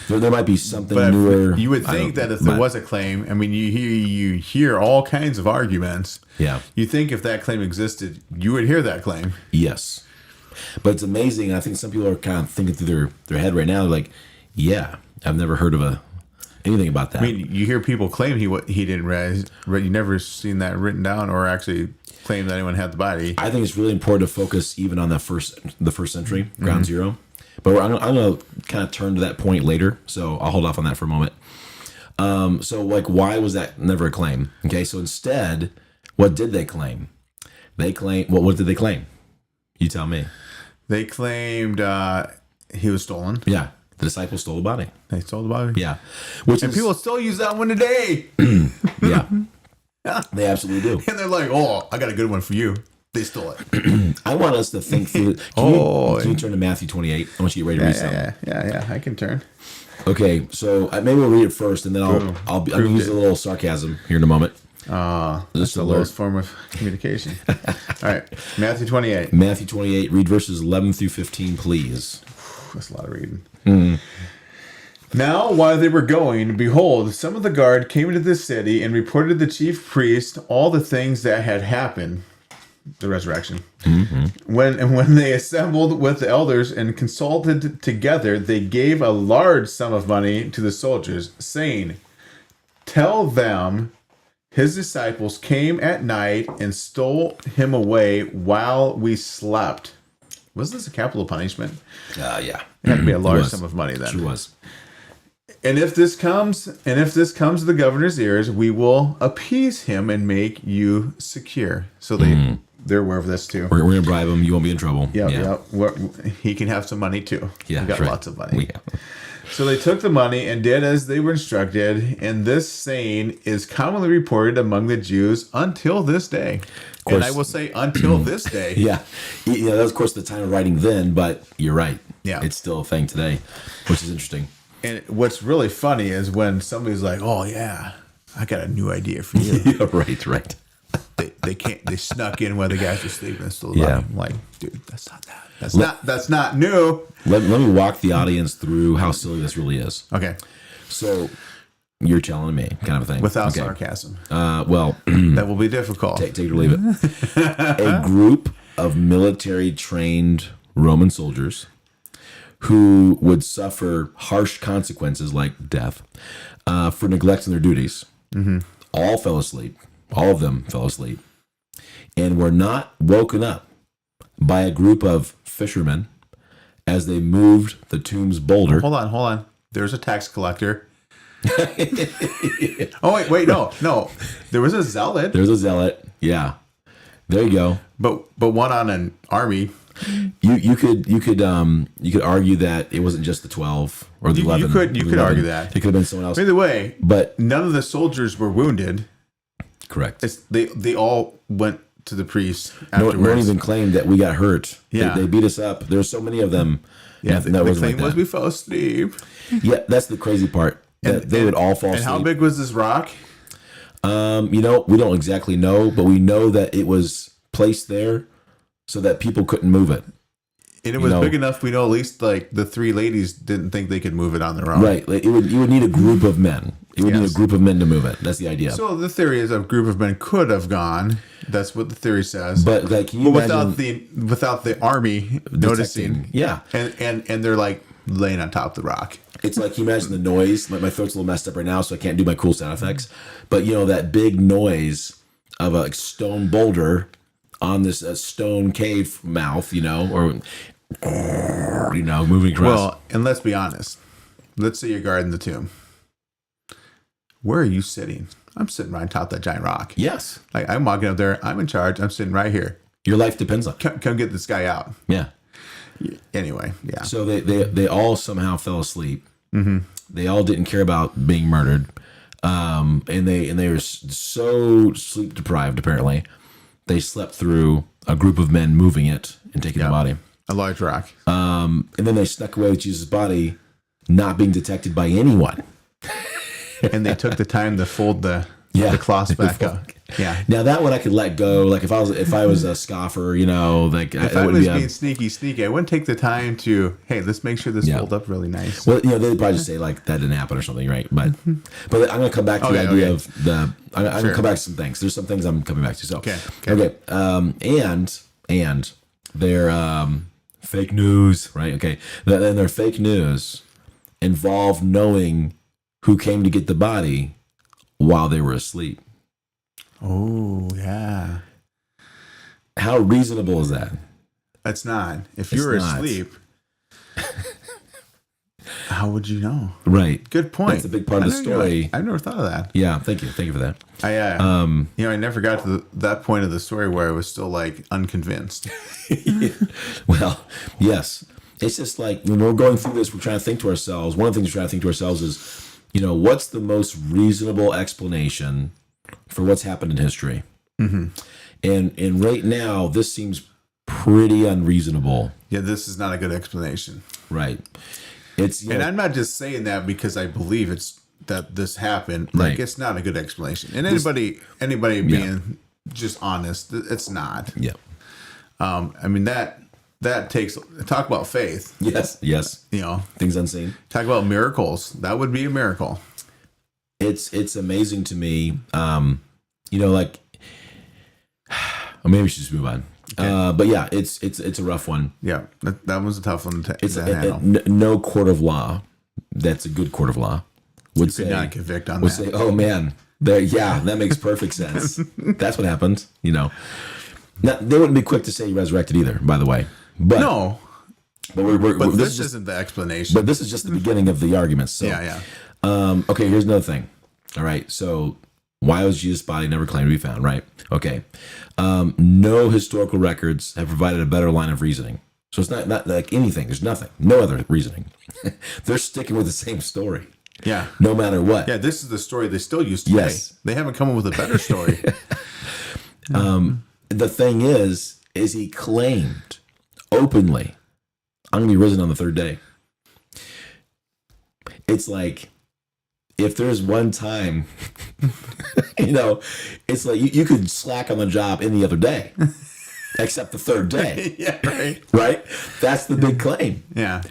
There might be something newer. You would think that if there was a claim, you hear all kinds of arguments. Yeah. You think if that claim existed, you would hear that claim. Yes. But it's amazing. I think some people are kind of thinking through their head right now, like, yeah, I've never heard of anything about that. You hear people claim he didn't realize, but you never seen that written down or actually claim that anyone had the body. I think it's really important to focus even on the first century, ground zero. But I'm going to kind of turn to that point later, so I'll hold off on that for a moment. Why was that never a claim? Okay, so instead, what did they claim? What did they claim? You tell me. They claimed he was stolen. Yeah, the disciples stole the body. They stole the body? Yeah. People still use that one today. Yeah. They absolutely do. And they're like, oh, I got a good one for you. They stole it. I want us to think through. Can you turn to Matthew 28? I want you to get ready to read something. Yeah. I can turn. Okay, so maybe we'll read it first, and then I'll use a little sarcasm here in a moment. That's the lowest form of communication. All right, Matthew 28. Matthew 28. Read verses 11 through 15, please. That's a lot of reading. Now, while they were going, behold, some of the guard came into the city and reported to the chief priest all the things that had happened. The resurrection. When they assembled with the elders and consulted together, they gave a large sum of money to the soldiers, saying, "Tell them his disciples came at night and stole him away while we slept." Was this a capital punishment? Yeah. It had to be a large sum of money then. Sure was. And if this comes to the governor's ears, we will appease him and make you secure. So they're aware of this too. We're going to bribe him. You won't be in trouble. Yeah. He can have some money too. Yeah, he got right. lots of money. Yeah. So they took the money and did as they were instructed. And this saying is commonly reported among the Jews until this day. And I will say until this day. Yeah. You know, that was, of course, the time of writing then, but you're right. Yeah. It's still a thing today, which is interesting. And what's really funny is when somebody's like, "Oh yeah, I got a new idea for you." Yeah, right. They snuck in while the guys were sleeping. Still Yeah. I'm like, dude, that's not that. That's not new. Let me walk the audience through how silly this really is. Okay. So you're telling me, kind of a thing. Without okay. sarcasm. Well, That will be difficult. take it or leave it. A group of military trained Roman soldiers who would suffer harsh consequences like death for neglecting their duties all fell asleep. All of them fell asleep and were not woken up by a group of fishermen as they moved the tomb's boulder. Hold on. There's a tax collector. Oh wait, no. There was a zealot. There's a zealot. Yeah. There you go. But one on an army. You could argue that it wasn't just the 12 or the 11. You could argue that. It could have been someone else. Either way, But none of the soldiers were wounded. correct. They all went to the priest No afterwards. one even claimed that we got hurt. Yeah. They beat us up. There's so many of them. Yeah, Nothing the that wasn't claim like was that. we fell asleep. Yeah, that's the crazy part. That they would all fall And asleep. how big was this rock? You know, we don't exactly know, but we know that it was placed there so that people couldn't move it. And it was know. big enough. We know at least like the three ladies didn't think they could move it on their own. Right. Like, you would need a group of men. You would need Yes. a group of men to move it. That's the idea. So the theory is a group of men could have gone. That's what the theory says. But like, can you But imagine without the army noticing, Yeah. and they're like laying on top of the rock. It's like, you imagine the noise. My throat's a little messed up right now, so I can't do my cool sound effects. But you know, that big noise of a stone boulder on this stone cave mouth, you know, or moving across. Well, and let's be honest. Let's say you're guarding the tomb. Where are you sitting? I'm sitting right on top of that giant rock. Yes, Like I'm walking up there. I'm in charge. I'm sitting right here. your life depends on it. Come get this guy out. Yeah. Anyway, yeah. So they all somehow fell asleep. Mm-hmm. They all didn't care about being murdered, and they were so sleep deprived. Apparently, they slept through a group of men moving it and taking the body. A large rock. And then they snuck away with Jesus' body, not being detected by anyone. And they took the time to fold the cloths back up. Yeah. Now that one I could let go. Like if I was a scoffer, you know, like If I was being sneaky, I wouldn't take the time to, hey, let's make sure this fold up really nice. Well, you know, they'd probably just say like that didn't happen or something, right? But I'm going to come back to the idea of the. I'm going to come back to some things. There's some things I'm coming back to. So Okay. And their fake news, right? Okay, then their fake news involved knowing who came to get the body while they were asleep. Oh, yeah. How reasonable is that? That's not. If you were not. asleep, how would you know? Right. Good point. That's a big part of the story. I've never thought of that. Yeah. Thank you for that. I never got to that point of the story where I was still like unconvinced. Well, yes. It's just like when we're going through this, we're trying to think to ourselves. One of the things we're trying to think to ourselves is, you know, what's the most reasonable explanation for what's happened in history? Mm-hmm. And right now, this seems pretty unreasonable. Yeah, this is not a good explanation. Right. It's And I'm not just saying that because I believe it's that this happened. Right. Like it's not a good explanation. And anybody being just honest, it's not. Yeah. I mean that takes talk about faith. Yes. You know, Things unseen. talk about miracles. That would be a miracle. It's amazing to me. You know, like, or maybe we should just move on. Okay. But yeah, it's a rough one. Yeah, that was a tough one to It's handle. no court of law that's a good court of law would Could not convict on would that. say, oh man, that makes perfect sense. That's what happened. You know, now, they wouldn't be quick to say he resurrected either, by the way. But No, but we're but this this is just, isn't the explanation. but this is just the beginning of the arguments. So yeah. okay, here's another thing. All right, so why was Jesus' body never claimed to be found? Right. Okay. No historical records have provided a better line of reasoning. So it's not like anything. There's nothing. No other reasoning. They're sticking with the same story. Yeah. No matter what. Yeah, this is the story they still use today. Yes. They haven't come up with a better story. the thing is he claimed openly, I'm going to be risen on the third day. It's like, if there's one time, it's like you could slack on the job any other day, except the third day. Yeah, right. Right? That's the big claim. Yeah.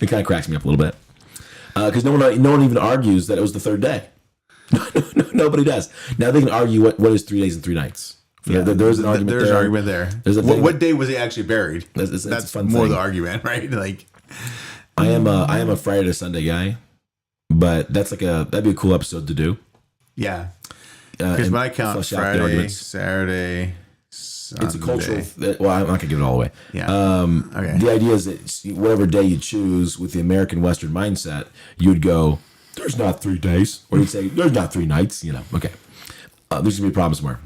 It kind of cracks me up a little bit. Because no one even argues that it was the third day. Nobody does. Now they can argue what is 3 days and 3 nights. Yeah, there's an argument. There's there. an argument there. There's a what day was he actually buried? That's a fun more the argument, right? Like, I am a Friday to Sunday guy, but that'd be a cool episode to do. Yeah, because when I count Friday, Saturday, Sunday. It's a cultural. Well, I'm not gonna give it all away. Yeah. Okay. The idea is that whatever day you choose with the American Western mindset, you'd go, "There's not 3 days," or you'd say, "There's not 3 nights." Okay. There's gonna be problems somewhere.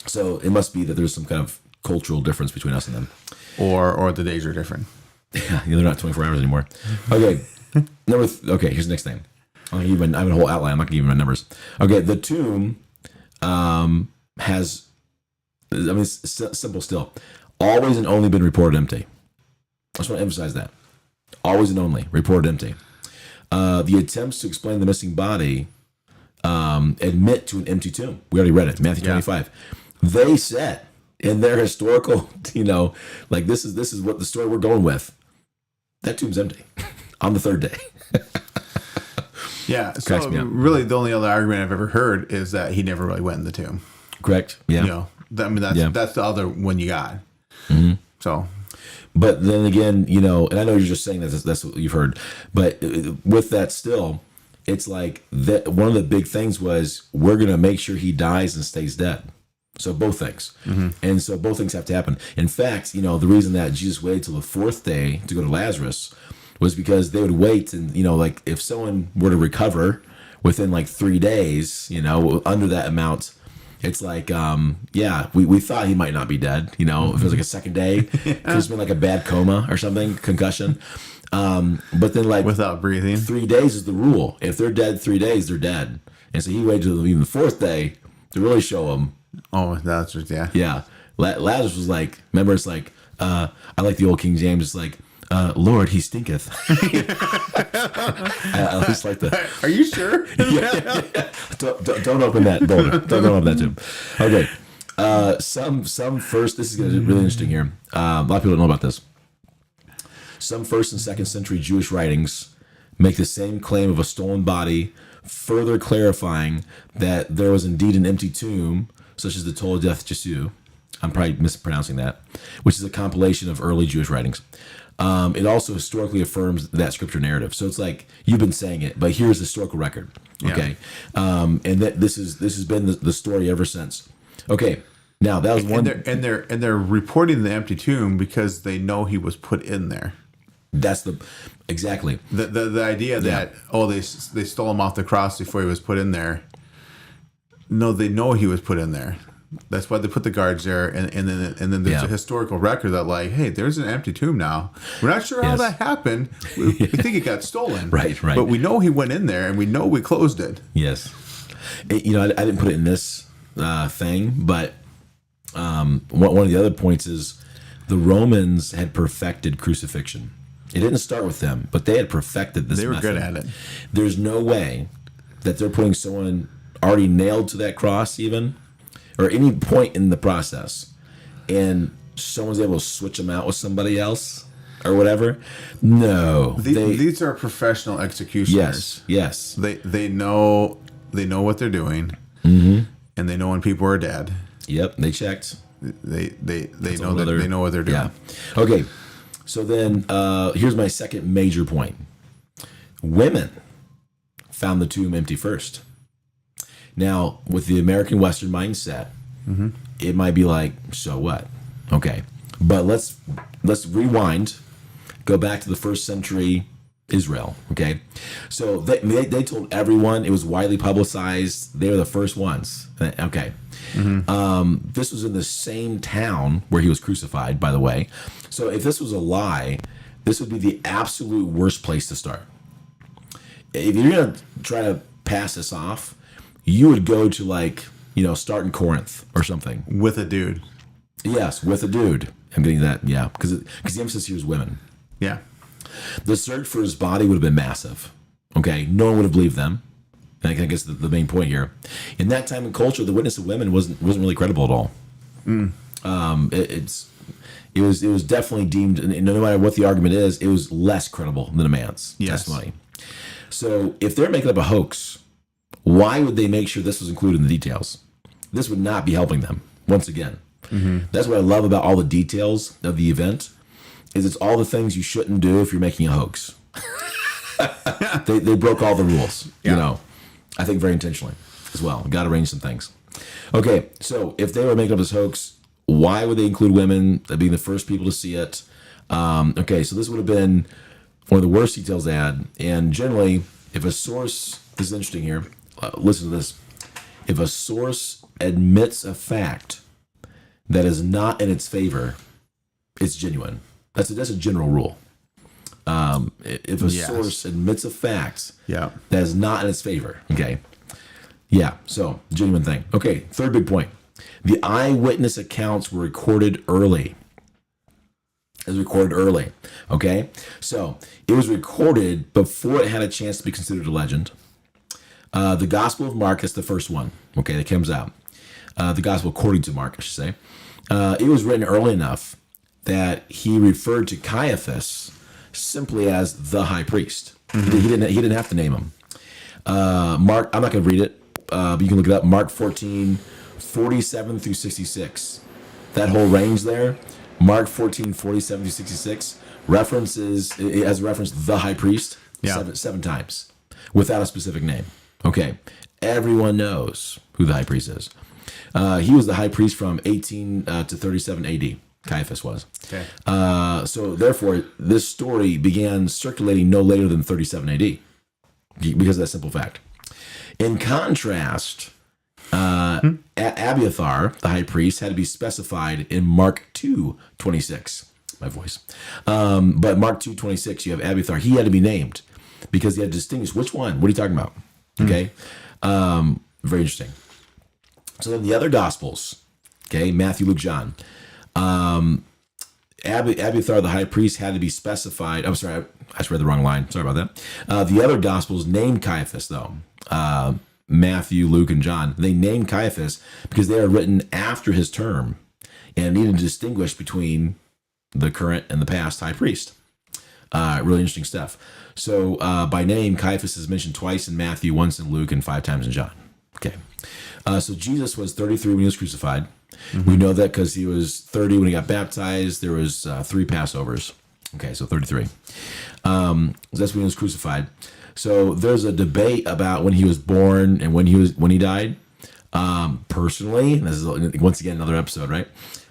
So it must be that there's some kind of cultural difference between us and them, or the days are different. Yeah, they're not 24 hours anymore. Okay. Okay, here's the next thing. I have a whole outline. I'm not gonna give you my numbers. Okay, the tomb has. It's simple still. Always and only been reported empty. I just want to emphasize that. Always and only reported empty. The attempts to explain the missing body admit to an empty tomb. We already read it, Matthew 25. They said in their historical, this is what the story we're going with. That tomb's empty on the third day. Yeah. So really, the only other argument I've ever heard is that he never really went in the tomb. Correct. Yeah. That's the other one you got. Mm-hmm. So, but then again, and I know you're just saying that's what you've heard, but with that still, it's like that. One of the big things was we're gonna make sure he dies and stays dead. So both things, and so both things have to happen. In fact, the reason that Jesus waited till the 4th day to go to Lazarus was because they would wait, and like if someone were to recover within like 3 days, under that amount. It's like, we thought he might not be dead. If it was like a second day, it could have been like a bad coma or something, concussion. But then like without breathing, 3 days is the rule. If they're dead 3 days, they're dead. And so he waited till even the 4th day to really show them. Oh, that's just, yeah. Yeah. Lazarus was like, remember, it's like, I like the old King James. It's like, Lord, he stinketh. I just like that. Are you sure? Yeah. Don't open that boulder. Don't open that tomb. Okay. Some first. This is going to be really interesting here. A lot of people don't know about this. Some 1st and 2nd century Jewish writings make the same claim of a stolen body, further clarifying that there was indeed an empty tomb, such as the Toledeth Jesu. I'm probably mispronouncing that, which is a compilation of early Jewish writings. It also historically affirms that scripture narrative. So it's like you've been saying it, but here's the historical record. Okay, and that this has been the story ever since. Okay, now that was one. And they're reporting the empty tomb because they know he was put in there. That's exactly the idea that they stole him off the cross before he was put in there. No, they know he was put in there. That's why they put the guards there, and then there's a historical record that like, hey, there's an empty tomb now. We're not sure how that happened. We think it got stolen, right. But we know he went in there, and we know we closed it. Yes, I didn't put it in this thing, but one of the other points is the Romans had perfected crucifixion. It didn't start with them, but they had perfected this. They were method. good at it. There's no way that they're putting someone already nailed to that cross, even. Or any point in the process, and someone's able to switch them out with somebody else or whatever. No, these are professional executioners. Yes. They know what they're doing, and they know when people are dead. Yep, they checked. They know that they know what they're doing. Yeah. Okay, so then here's my second major point. Women found the tomb empty first. Now, with the American Western mindset, it might be like, so what? Okay, but let's rewind, go back to the 1st century Israel. Okay, so they told everyone, it was widely publicized. They were the first ones. Okay, this was in the same town where he was crucified, by the way. So if this was a lie, this would be the absolute worst place to start. If you're gonna try to pass this off, you would go to like start in Corinth or something. With a dude. Yes, with a dude. I'm getting that, yeah, because the emphasis here is women. Yeah. The search for his body would have been massive. Okay, no one would have believed them. And I guess the main point here, in that time and culture, the witness of women wasn't really credible at all. It was definitely deemed, and no matter what the argument is, it was less credible than a man's testimony. So if they're making up a hoax, why would they make sure this was included in the details? This would not be helping them. Once again, that's what I love about all the details of the event. Is it's all the things you shouldn't do if you're making a hoax. they broke all the rules, I think very intentionally as well. Got to arrange some things. Okay, so if they were making up this hoax, why would they include women being the first people to see it? Okay, so this would have been one of the worst details they had. And generally, if a source, this is interesting here, listen to this. If a source admits a fact that is not in its favor, it's genuine. That's a general rule. If a source admits a fact that is not in its favor, okay, so genuine thing. Okay, third big point: the eyewitness accounts were recorded early. It was recorded early. Okay, so it was recorded before it had a chance to be considered a legend. The Gospel of Mark is the first one. Okay, that comes out. The Gospel according to Mark, I should say. It was written early enough that he referred to Caiaphas simply as the high priest. He didn't have to name him. Mark, I'm not going to read it, but you can look it up. Mark 14, 47 through 66. That whole range there, Mark 14, 47 through 66, it has referenced the high priest seven times without a specific name. Okay, everyone knows who the high priest is. He was the high priest from 18 to 37 AD. Caiaphas was. Okay. So therefore, this story began circulating no later than 37 AD because of that simple fact. In contrast, Abiathar, the high priest, had to be specified in Mark 2:26. My voice. But Mark 2:26, you have Abiathar. He had to be named because he had to distinguish which one. What are you talking about? Okay. Very interesting. So then the other Gospels, okay, Matthew, Luke, John. Abiathar, the high priest, had to be specified. I'm sorry, I just read the wrong line. Sorry about that. The other Gospels named Caiaphas, though. Matthew, Luke, and John. They named Caiaphas because they are written after his term and needed to distinguish between the current and the past high priest. Really interesting stuff. So by name, Caiaphas is mentioned twice in Matthew, once in Luke, and 5 times in John. Okay. So Jesus was 33 when he was crucified. We know that because he was 30 when he got baptized. There was 3 Passovers. Okay, so 33. That's when he was crucified. So there's a debate about when he was born and when he died. Personally, this is once again another episode, right?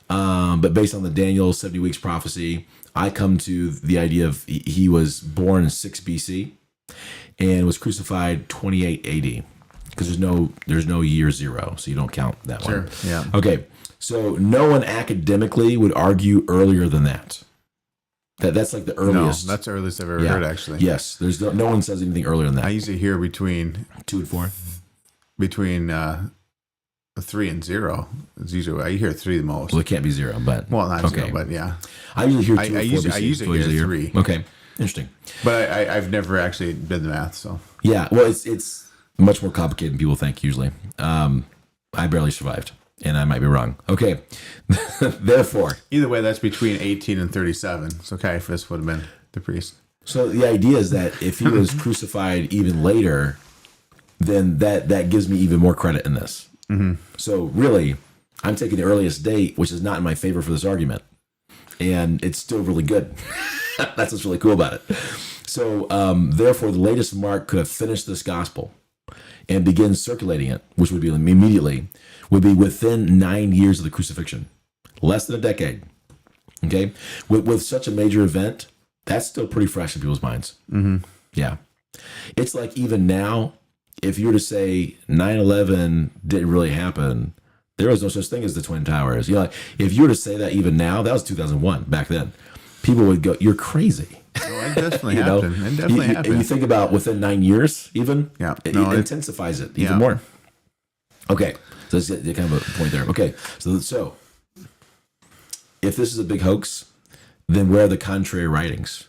But based on the Daniel 70 weeks prophecy, I come to the idea of he was born in 6 BC and was crucified 28 AD. Because there's no year 0, so you don't count that one. Sure. Yeah. Okay. So no one academically would argue earlier than that. That's like the earliest. No, that's the earliest I've ever heard, actually. Yes. There's no one says anything earlier than that. I usually hear between 2 and 4. Between 3 and 0. It's usually I hear 3 the most. Well, it can't be 0, but not 0, but yeah. I usually hear 2 or 4. I usually hear 3. Okay. Interesting. But I've never actually done the math, so. Yeah. Well, it's much more complicated than people think usually. I barely survived, and I might be wrong. Okay. Therefore. Either way, that's between 18 and 37. So Caiaphas would have been the priest. So the idea is that if he was crucified even later, then that gives me even more credit in this. Mm-hmm. So really, I'm taking the earliest date, which is not in my favor for this argument. And it's still really good. That's what's really cool about it. So therefore, the latest Mark could have finished this gospel and begin circulating it, which would be immediately, would be within 9 years of the crucifixion. Less than a decade. Okay? With such a major event, that's still pretty fresh in people's minds. Mm-hmm. Yeah. It's like even now, if you were to say 9/11 didn't really happen, there was no such thing as the Twin Towers. You know, like, if you were to say that even now, that was 2001 back then. People would go, "You're crazy." Well, it definitely happened. It definitely happened. And you think about within 9 years, even, it intensifies it even more. Okay, so that's kind of a point there. Okay, so if this is a big hoax, then where are the contrary writings?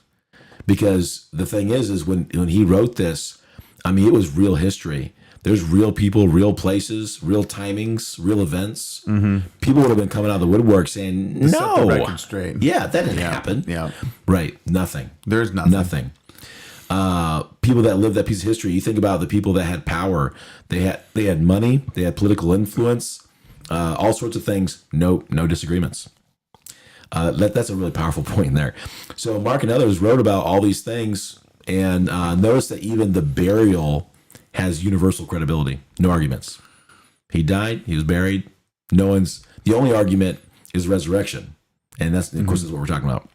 Because the thing is when he wrote this, I mean, it was real history. There's real people, real places, real timings, real events. Mm-hmm. People would have been coming out of the woodwork saying, Set the "No, record straight. yeah, that didn't happen." Yeah, Right. Nothing. there's nothing. Nothing. People that lived that piece of history. You think about the people that had power. They had money. They had political influence. All sorts of things. No disagreements. That's a really powerful point in there. So Mark and others wrote about all these things, and notice that even the burial has universal credibility. No arguments. He died. He was buried. The only argument is resurrection, and that's of course is what we're talking about.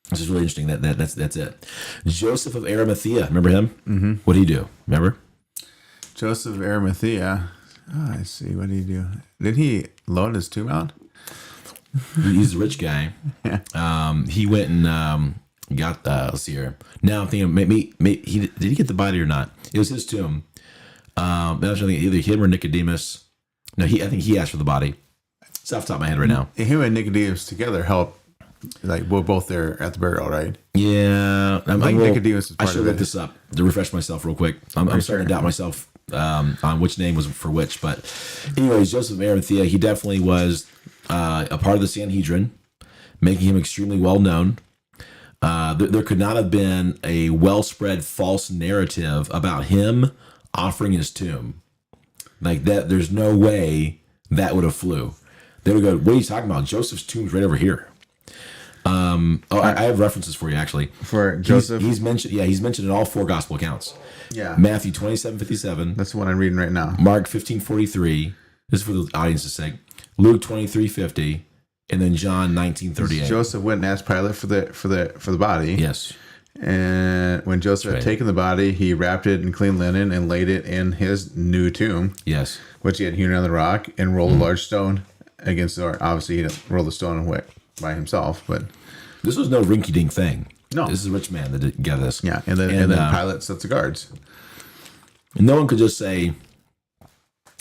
This is really interesting. That's it. Joseph of Arimathea, remember him? Mm-hmm. What did he do? Remember? Joseph of Arimathea. Oh, I see. What did he do? Did he loan his tomb out? He's a rich guy. He went and got. Let's see here. Now I'm thinking maybe did he get the body or not? It was his tomb. I was thinking either him or Nicodemus. No, I think he asked for the body. It's off the top of my head right now. Him and Nicodemus together helped. Like we're both there at the burial, right? Yeah, I think Nicodemus is I part should of look it. this up to refresh myself real quick. I'm starting to doubt myself on which name was for which. But anyways, Joseph of Arimathea, he definitely was a part of the Sanhedrin, making him extremely well known. There could not have been a well-spread false narrative about him offering his tomb. Like that, there's no way that would have flew. They would go, "What are you talking about? Joseph's tomb's right over here." I have references for you actually. For Joseph, he's mentioned. Yeah, he's mentioned in all four gospel accounts. Yeah, Matthew 27:57. that's the one I'm reading right now. Mark 15:43. This is for the audience's sake. Luke 23:50, and then John 19:38. Joseph went and asked Pilate for the body. Yes. And when Joseph had taken the body, he wrapped it in clean linen and laid it in his new tomb. Yes. Which he had hewn on the rock and rolled a large stone against the door. Obviously, he didn't roll the stone away by himself, but This was no rinky-dink thing. No. This is a rich man that got this. yeah. And then Pilate sets the guards. No one could just say,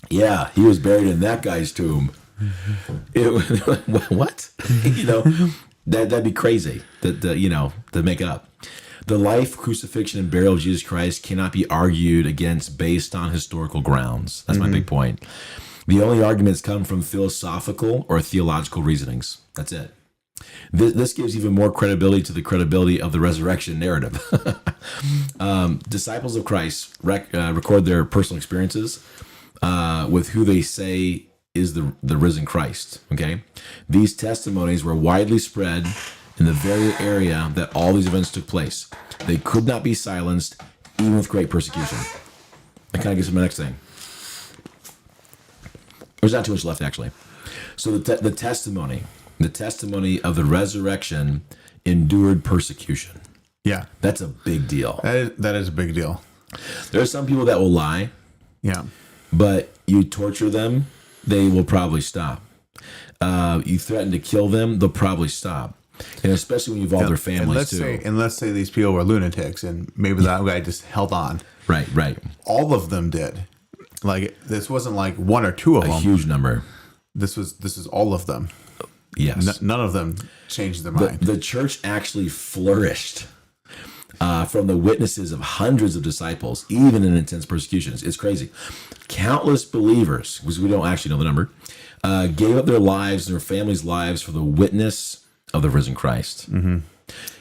"Yeah, he was buried in that guy's tomb." What? That'd be crazy to make up. The life, crucifixion, and burial of Jesus Christ cannot be argued against based on historical grounds. That's my big point. The only arguments come from philosophical or theological reasonings. That's it. This gives even more credibility to the credibility of the resurrection narrative. Disciples of Christ record their personal experiences with who they say is the risen Christ. Okay, these testimonies were widely spread in the very area that all these events took place. They could not be silenced, even with great persecution. That kind of gets to my next thing. There's not too much left, actually. So the testimony of the resurrection endured persecution. Yeah, That's a big deal. that is a big deal. There are some people that will lie, Yeah, but you torture them, they will probably stop. You threaten to kill them, they'll probably stop. And especially when you involve their families too. Let's say these people were lunatics, and maybe that guy just held on. Right. All of them did. Like this wasn't like one or two of A them. huge number. This is all of them. Yes. None of them changed their mind. The church actually flourished from the witnesses of hundreds of disciples, even in intense persecutions. It's crazy. Countless believers, because we don't actually know the number, gave up their lives and their families' lives for the witness of the risen Christ. Mm-hmm.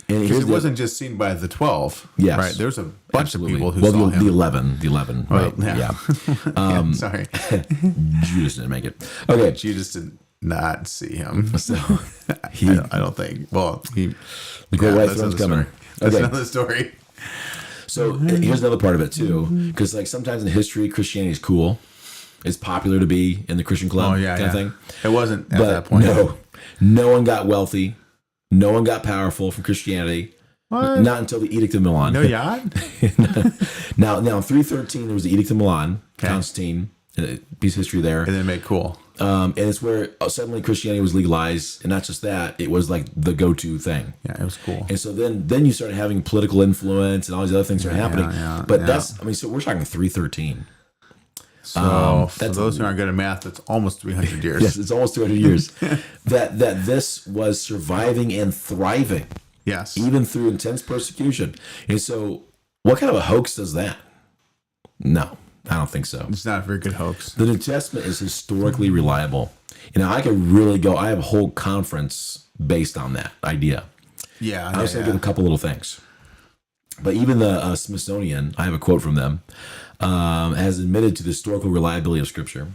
And Because it wasn't just seen by the 12. Yes. Right. There's a bunch of people who saw saw him. The 11. Right. yeah. Yeah. Sorry. Judas didn't make it. Okay. Judas did not see him. So I don't think. Well, the great white throne's coming. That's Okay. another story. So here's another part of it too, because like sometimes in history, Christianity is cool. It's popular to be in the Christian club kind of thing. It wasn't at But that point. no one got wealthy. No one got powerful from Christianity. What? Not until the Edict of Milan. No yacht? Now in 313, there was the Edict of Milan. Okay. Constantine, piece of history there. And then make cool. And it's where suddenly Christianity was legalized, and not just that, it was like the go-to thing. Yeah, it was cool. And so then you started having political influence and all these other things are happening. yeah, but yeah. so we're talking 313. So for those who aren't good at math, that's almost 300 years. Yes, it's almost 200 years. that this was surviving and thriving. Yes. Even through intense persecution. And so what kind of a hoax does that? No, I don't think so. It's not a very good hoax. The New Testament is historically reliable. I could really go, I have a whole conference based on that idea. Yeah. I was going to give a couple little things. But even the Smithsonian, I have a quote from them, has admitted to the historical reliability of Scripture.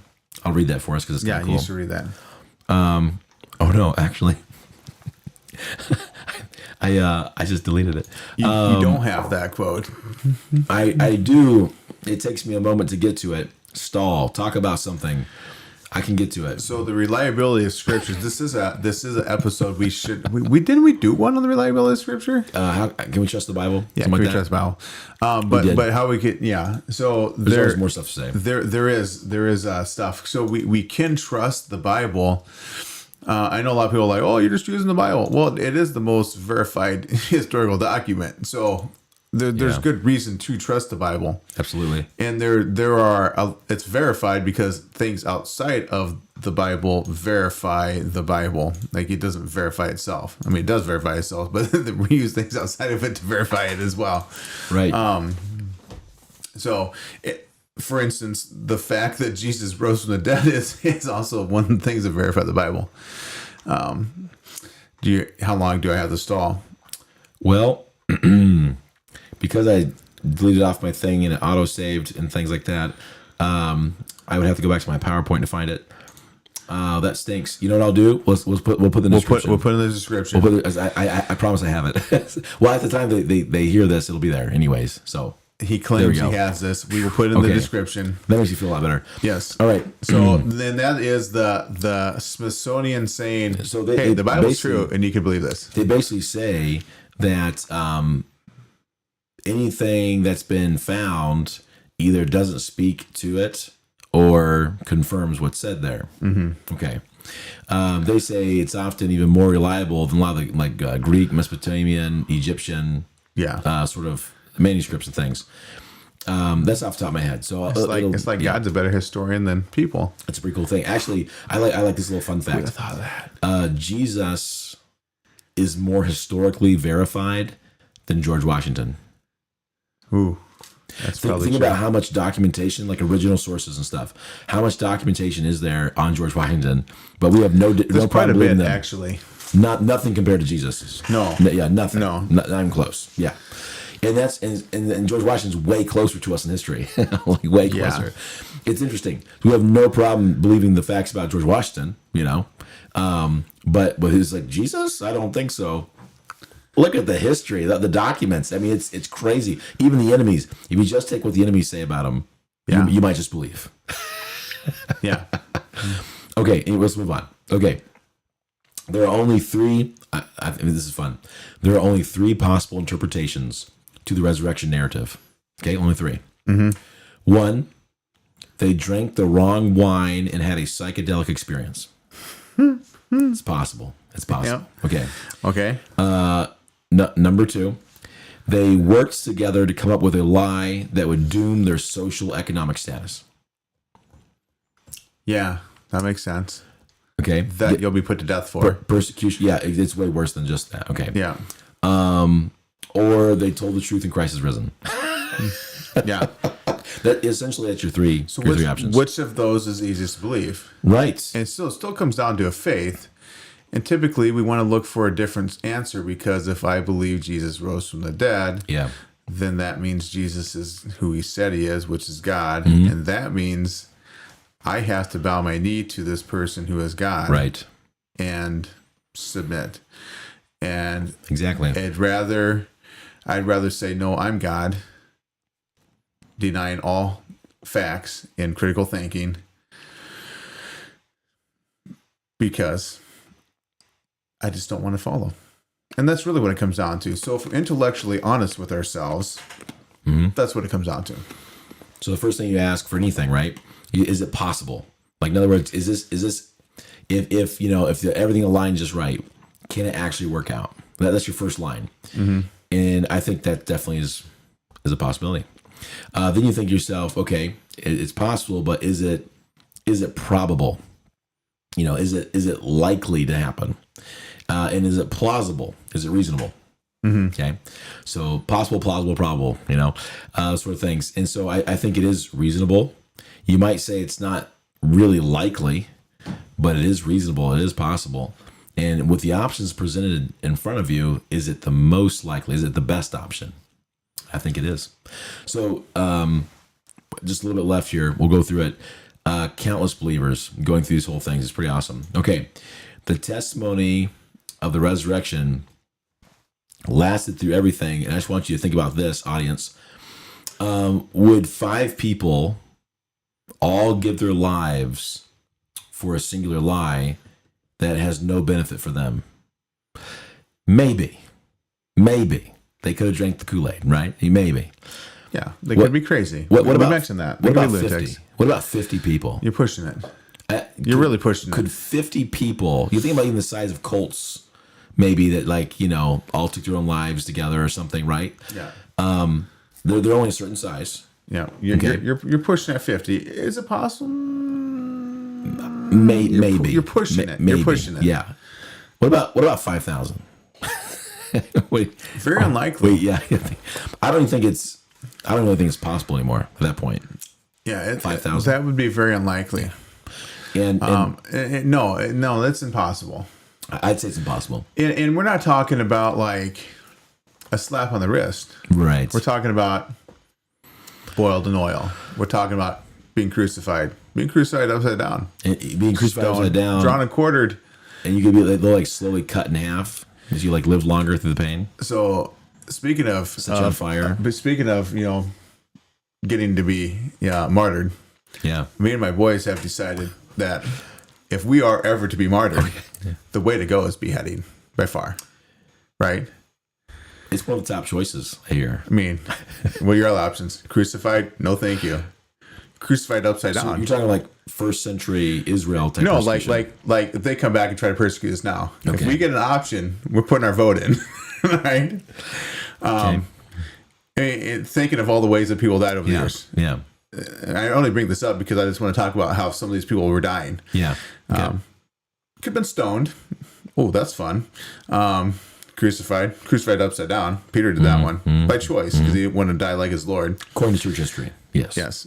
I'll read that for us because it's kind of cool. Yeah, you used to read that. Oh, no, actually. I just deleted it. You don't have that quote. I do. It takes me a moment to get to it. Stall. Talk about something. I can get to it. So the reliability of scriptures. This is an episode we should. We didn't we do one on the reliability of scripture? How can we trust the Bible? Yeah, Something can we like trust the Bible? But how we could So there's more stuff to say. There is stuff. So we can trust the Bible. I know a lot of people are like, oh, you're just using the Bible. Well, it is the most verified historical document. So there's good reason to trust the Bible. Absolutely. And there are it's verified because things outside of the Bible verify the Bible. Like it doesn't verify itself. I mean, it does verify itself, but we use things outside of it to verify it as well. Right. For instance, the fact that Jesus rose from the dead is also one of the things that verify the Bible. How long do I have to stall? Well, because I deleted off my thing and it auto saved and things like that, I would have to go back to my PowerPoint to find it. That stinks. You know what I'll do? We'll put in the description. We'll put in the description. I promise I have it. Well, at the time they hear this, it'll be there anyways. So he claims he has this. We will put it in the description. That makes you feel a lot better. Yes. All right. So then that is the Smithsonian saying, so hey, the Bible's true, and you can believe this. They basically say that anything that's been found either doesn't speak to it or confirms what's said there. Mm-hmm. Okay. They say it's often even more reliable than a lot of Greek, Mesopotamian, Egyptian, sort of manuscripts and things. That's off the top of my head. So it's like God's a better historian than people. That's a pretty cool thing. Actually, I like this little fun fact. Who would have thought of that? Jesus is more historically verified than George Washington. Ooh. That's probably think true. about how much documentation, like original sources and stuff, how much documentation is there on George Washington, but we have no problem believing them. Actually. Nothing compared to Jesus. No. Yeah, nothing. No. Not even close. Yeah. And that's and George Washington's way closer to us in history. Like way closer. Yeah. It's interesting. We have no problem believing the facts about George Washington, but it's like Jesus? I don't think so. Look at the history, the documents. I mean, it's crazy. Even the enemies. If you just take what the enemies say about him, you might just believe. Yeah. Okay, let's move on. Okay. There are only three. I mean, this is fun. There are only three possible interpretations to the resurrection narrative. Okay, only three. Mm-hmm. One, they drank the wrong wine and had a psychedelic experience. It's possible. It's possible. Yeah. Okay. Number two, they worked together to come up with a lie that would doom their social economic status. Yeah, that makes sense. Okay. That you'll be put to death for. Persecution. Yeah, it's way worse than just that. Okay. Yeah. Or they told the truth and Christ has risen. Yeah. That's your three options. Which of those is easiest to believe? Right. And it still comes down to a faith. And typically we want to look for a different answer because if I believe Jesus rose from the dead, then that means Jesus is who he said he is, which is God. Mm-hmm. And that means I have to bow my knee to this person who is God. Right. And submit. And exactly. I'd rather say, no, I'm God, denying all facts and critical thinking because I just don't want to follow. And that's really what it comes down to. So if we're intellectually honest with ourselves, that's what it comes down to. So the first thing you ask for anything, right? Is it possible? Like, in other words, is this if everything aligns just right, can it actually work out? That's your first line. Mm-hmm. And I think that definitely is a possibility. Then you think to yourself, okay, it's possible, but is it probable? Is it likely to happen? And is it plausible? Is it reasonable? Okay, so possible, plausible, probable, sort of things. And so I think it is reasonable. You might say it's not really likely, but it is reasonable. It is possible. And with the options presented in front of you, is it the most likely? Is it the best option? I think it is. So just a little bit left here. We'll go through it. Countless believers going through these whole things is pretty awesome. Okay, the testimony of the resurrection lasted through everything. And I just want you to think about this, audience. Would 5 people all give their lives for a singular lie that has no benefit for them? Maybe. They could have drank the Kool-Aid, right? Maybe. Yeah, they could be crazy. What we about, mentioned that. What about 50? What about 50 people? You're pushing it. You're really pushing it. Could 50 people, you think about even the size of cults, maybe that all took their own lives together or something, right? Yeah. They're only a certain size. Yeah. You're pushing at 50. Is it possible? Maybe. You're pushing it. Maybe. You're pushing it. Yeah. What about 5,000? Wait. Very unlikely. Wait, yeah. I don't really think it's possible anymore at that point. Yeah, 5,000. That would be very unlikely. Yeah. No, that's impossible. I'd say it's impossible. And we're not talking about like a slap on the wrist. Right. We're talking about boiled in oil. We're talking about being crucified. Being crucified upside down. And being crucified upside down. Drawn and quartered. And you could be they'll slowly cut in half as you live longer through the pain. So speaking of set you on fire. But speaking of, getting to be martyred. Yeah. Me and my boys have decided that if we are ever to be martyred, the way to go is beheading by far. Right? It's one of the top choices here. I mean, what are your other options? Crucified? No, thank you. Crucified upside down. You're talking like first century Israel type. No, like if they come back and try to persecute us now. Okay. If we get an option, we're putting our vote in, right? Okay. Thinking of all the ways that people died over the years. Yeah. I only bring this up because I just want to talk about how some of these people were dying. Yeah. Okay. Could have been stoned. Oh, that's fun. Crucified upside down. Peter did that one by choice because he didn't want to die like his Lord. According to church history. Yes. Yes.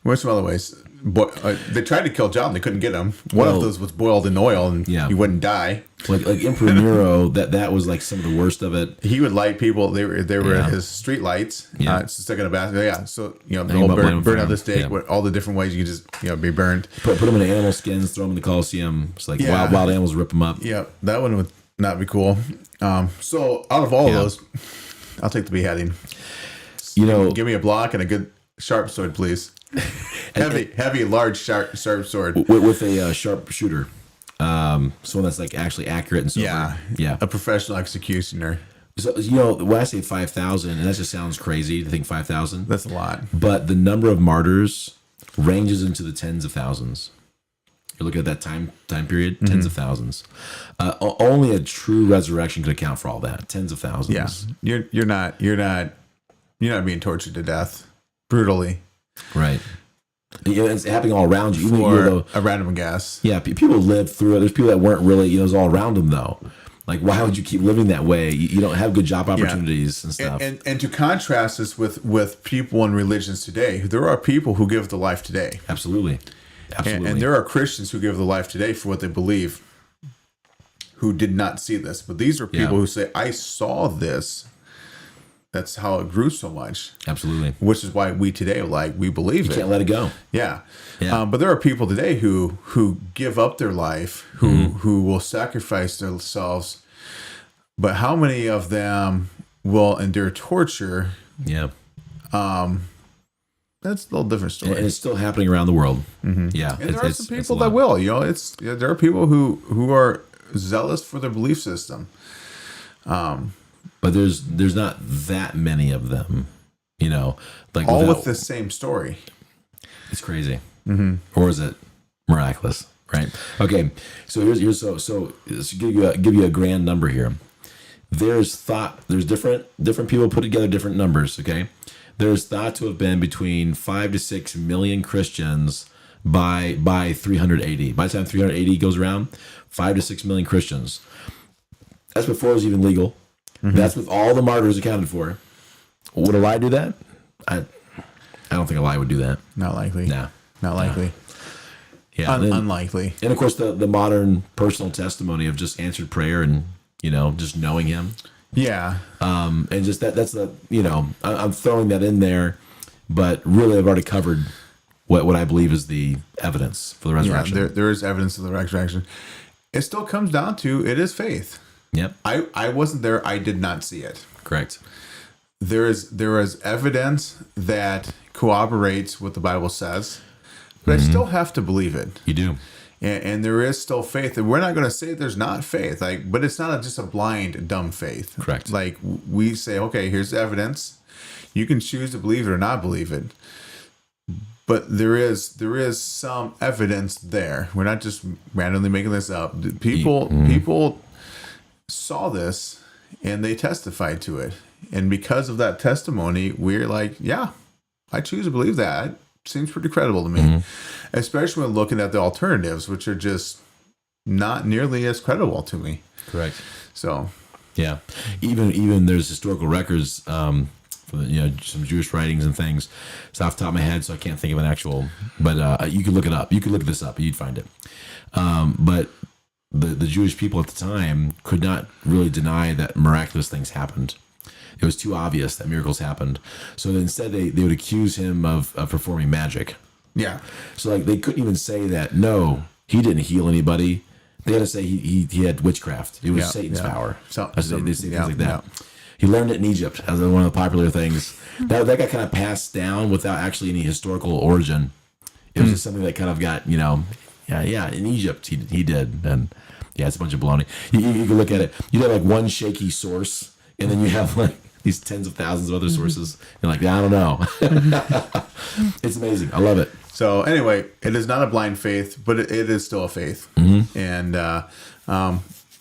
What's some other ways? They tried to kill John. They couldn't get him. One of those was boiled in oil, and he wouldn't die. Like Emperor Nero, that was like some of the worst of it. He would light people. They were his street lights. Stuck in a basket. Yeah. So the whole burn out the stake. All the different ways you could just be burned. Put them in animal skins. Throw them in the Colosseum. It's like wild animals rip them up. Yeah, that one would not be cool. So out of all of those, I'll take the beheading. Give me a block and a good sharp sword, please. heavy, large, sharp sword with a sharp shooter. Someone that's like actually accurate and so yeah, a professional executioner. So when I say 5,000, and that just sounds crazy to think 5,000. That's a lot. But the number of martyrs ranges into the tens of thousands. You're looking at that time period, tens of thousands. Only a true resurrection could account for all that. Tens of thousands. Yeah, you're not being tortured to death brutally. Right. It's happening all around you. For a random guess. Yeah, people live through it. There's people that weren't really, it was all around them though. Like, why would you keep living that way? You don't have good job opportunities and stuff. And to contrast this with people in religions today, there are people who give the life today. Absolutely. And there are Christians who give the life today for what they believe, who did not see this. But these are people who say, I saw this. That's how it grew so much. Absolutely. Which is why we today we believe it. You can't let it go. Yeah. But there are people today who give up their life, who will sacrifice themselves. But how many of them will endure torture? Yeah. That's a little different story. And it's still happening around the world. Mm-hmm. Yeah. And there are some people that will. There are people who are zealous for their belief system. But there's not that many of them, like all with the same story. It's crazy, or is it miraculous? Right? Okay, so here's so give you a grand number here. there's different people put together different numbers. Okay, there's thought to have been between 5 to 6 million Christians by 380. By the time 380 goes around, 5 to 6 million Christians. That's before it was even legal. That's with all the martyrs accounted for. Would a lie do that? I don't think a lie would do that. Not likely. No. Not likely. Yeah, Unlikely. And of course, the modern personal testimony of just answered prayer and just knowing Him. Yeah. And just that's the I'm throwing that in there, but really I've already covered what I believe is the evidence for the resurrection. Yeah, there is evidence of the resurrection. It still comes down to it is faith. Yep. I wasn't there. I did not see it. Correct. There is evidence that corroborates what the Bible says, but I still have to believe it. You do. And there is still faith. And we're not going to say there's not faith. But it's not just a blind, dumb faith. Correct. Like we say, okay, here's the evidence. You can choose to believe it or not believe it. But there is some evidence there. We're not just randomly making this up. People saw this and they testified to it. And because of that testimony, we're like, yeah, I choose to believe that. It seems pretty credible to me. Especially when looking at the alternatives, which are just not nearly as credible to me. Correct. So, yeah, even there's historical records for some Jewish writings and things. It's off the top of my head, so I can't think of an actual. But you could look it up. You could look this up. You'd find it. But the Jewish people at the time could not really deny that miraculous things happened. It was too obvious that miracles happened. So instead, they would accuse him of performing magic. yeah. So they couldn't even say that, no, he didn't heal anybody. They had to say he had witchcraft. It was Satan's power. They say things like that. Yeah. He learned it in Egypt as one of the popular things. That got kind of passed down without actually any historical origin. It was just something that kind of got, in Egypt he did. And it's a bunch of baloney. You can look at it. You have like one shaky source, and then you have like these tens of thousands of other sources. You're like, I don't know. It's amazing. I love it. So anyway, it is not a blind faith, but it is still a faith. And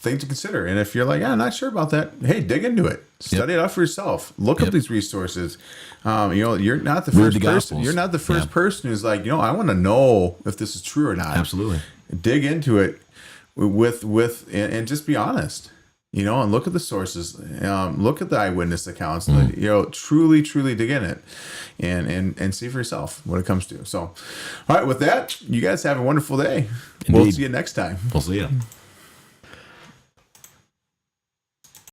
thing to consider. And if you're like, I'm not sure about that, hey, dig into it. Study it out for yourself. Look up these resources. You're not the first person. You're not the first person who's like, I want to know if this is true or not. Absolutely. Dig into it with and just be honest. And look at the sources. Look at the eyewitness accounts. Truly dig in it, and see for yourself what it comes to. So, all right, with that, you guys have a wonderful day. Indeed. We'll see you next time. We'll see you.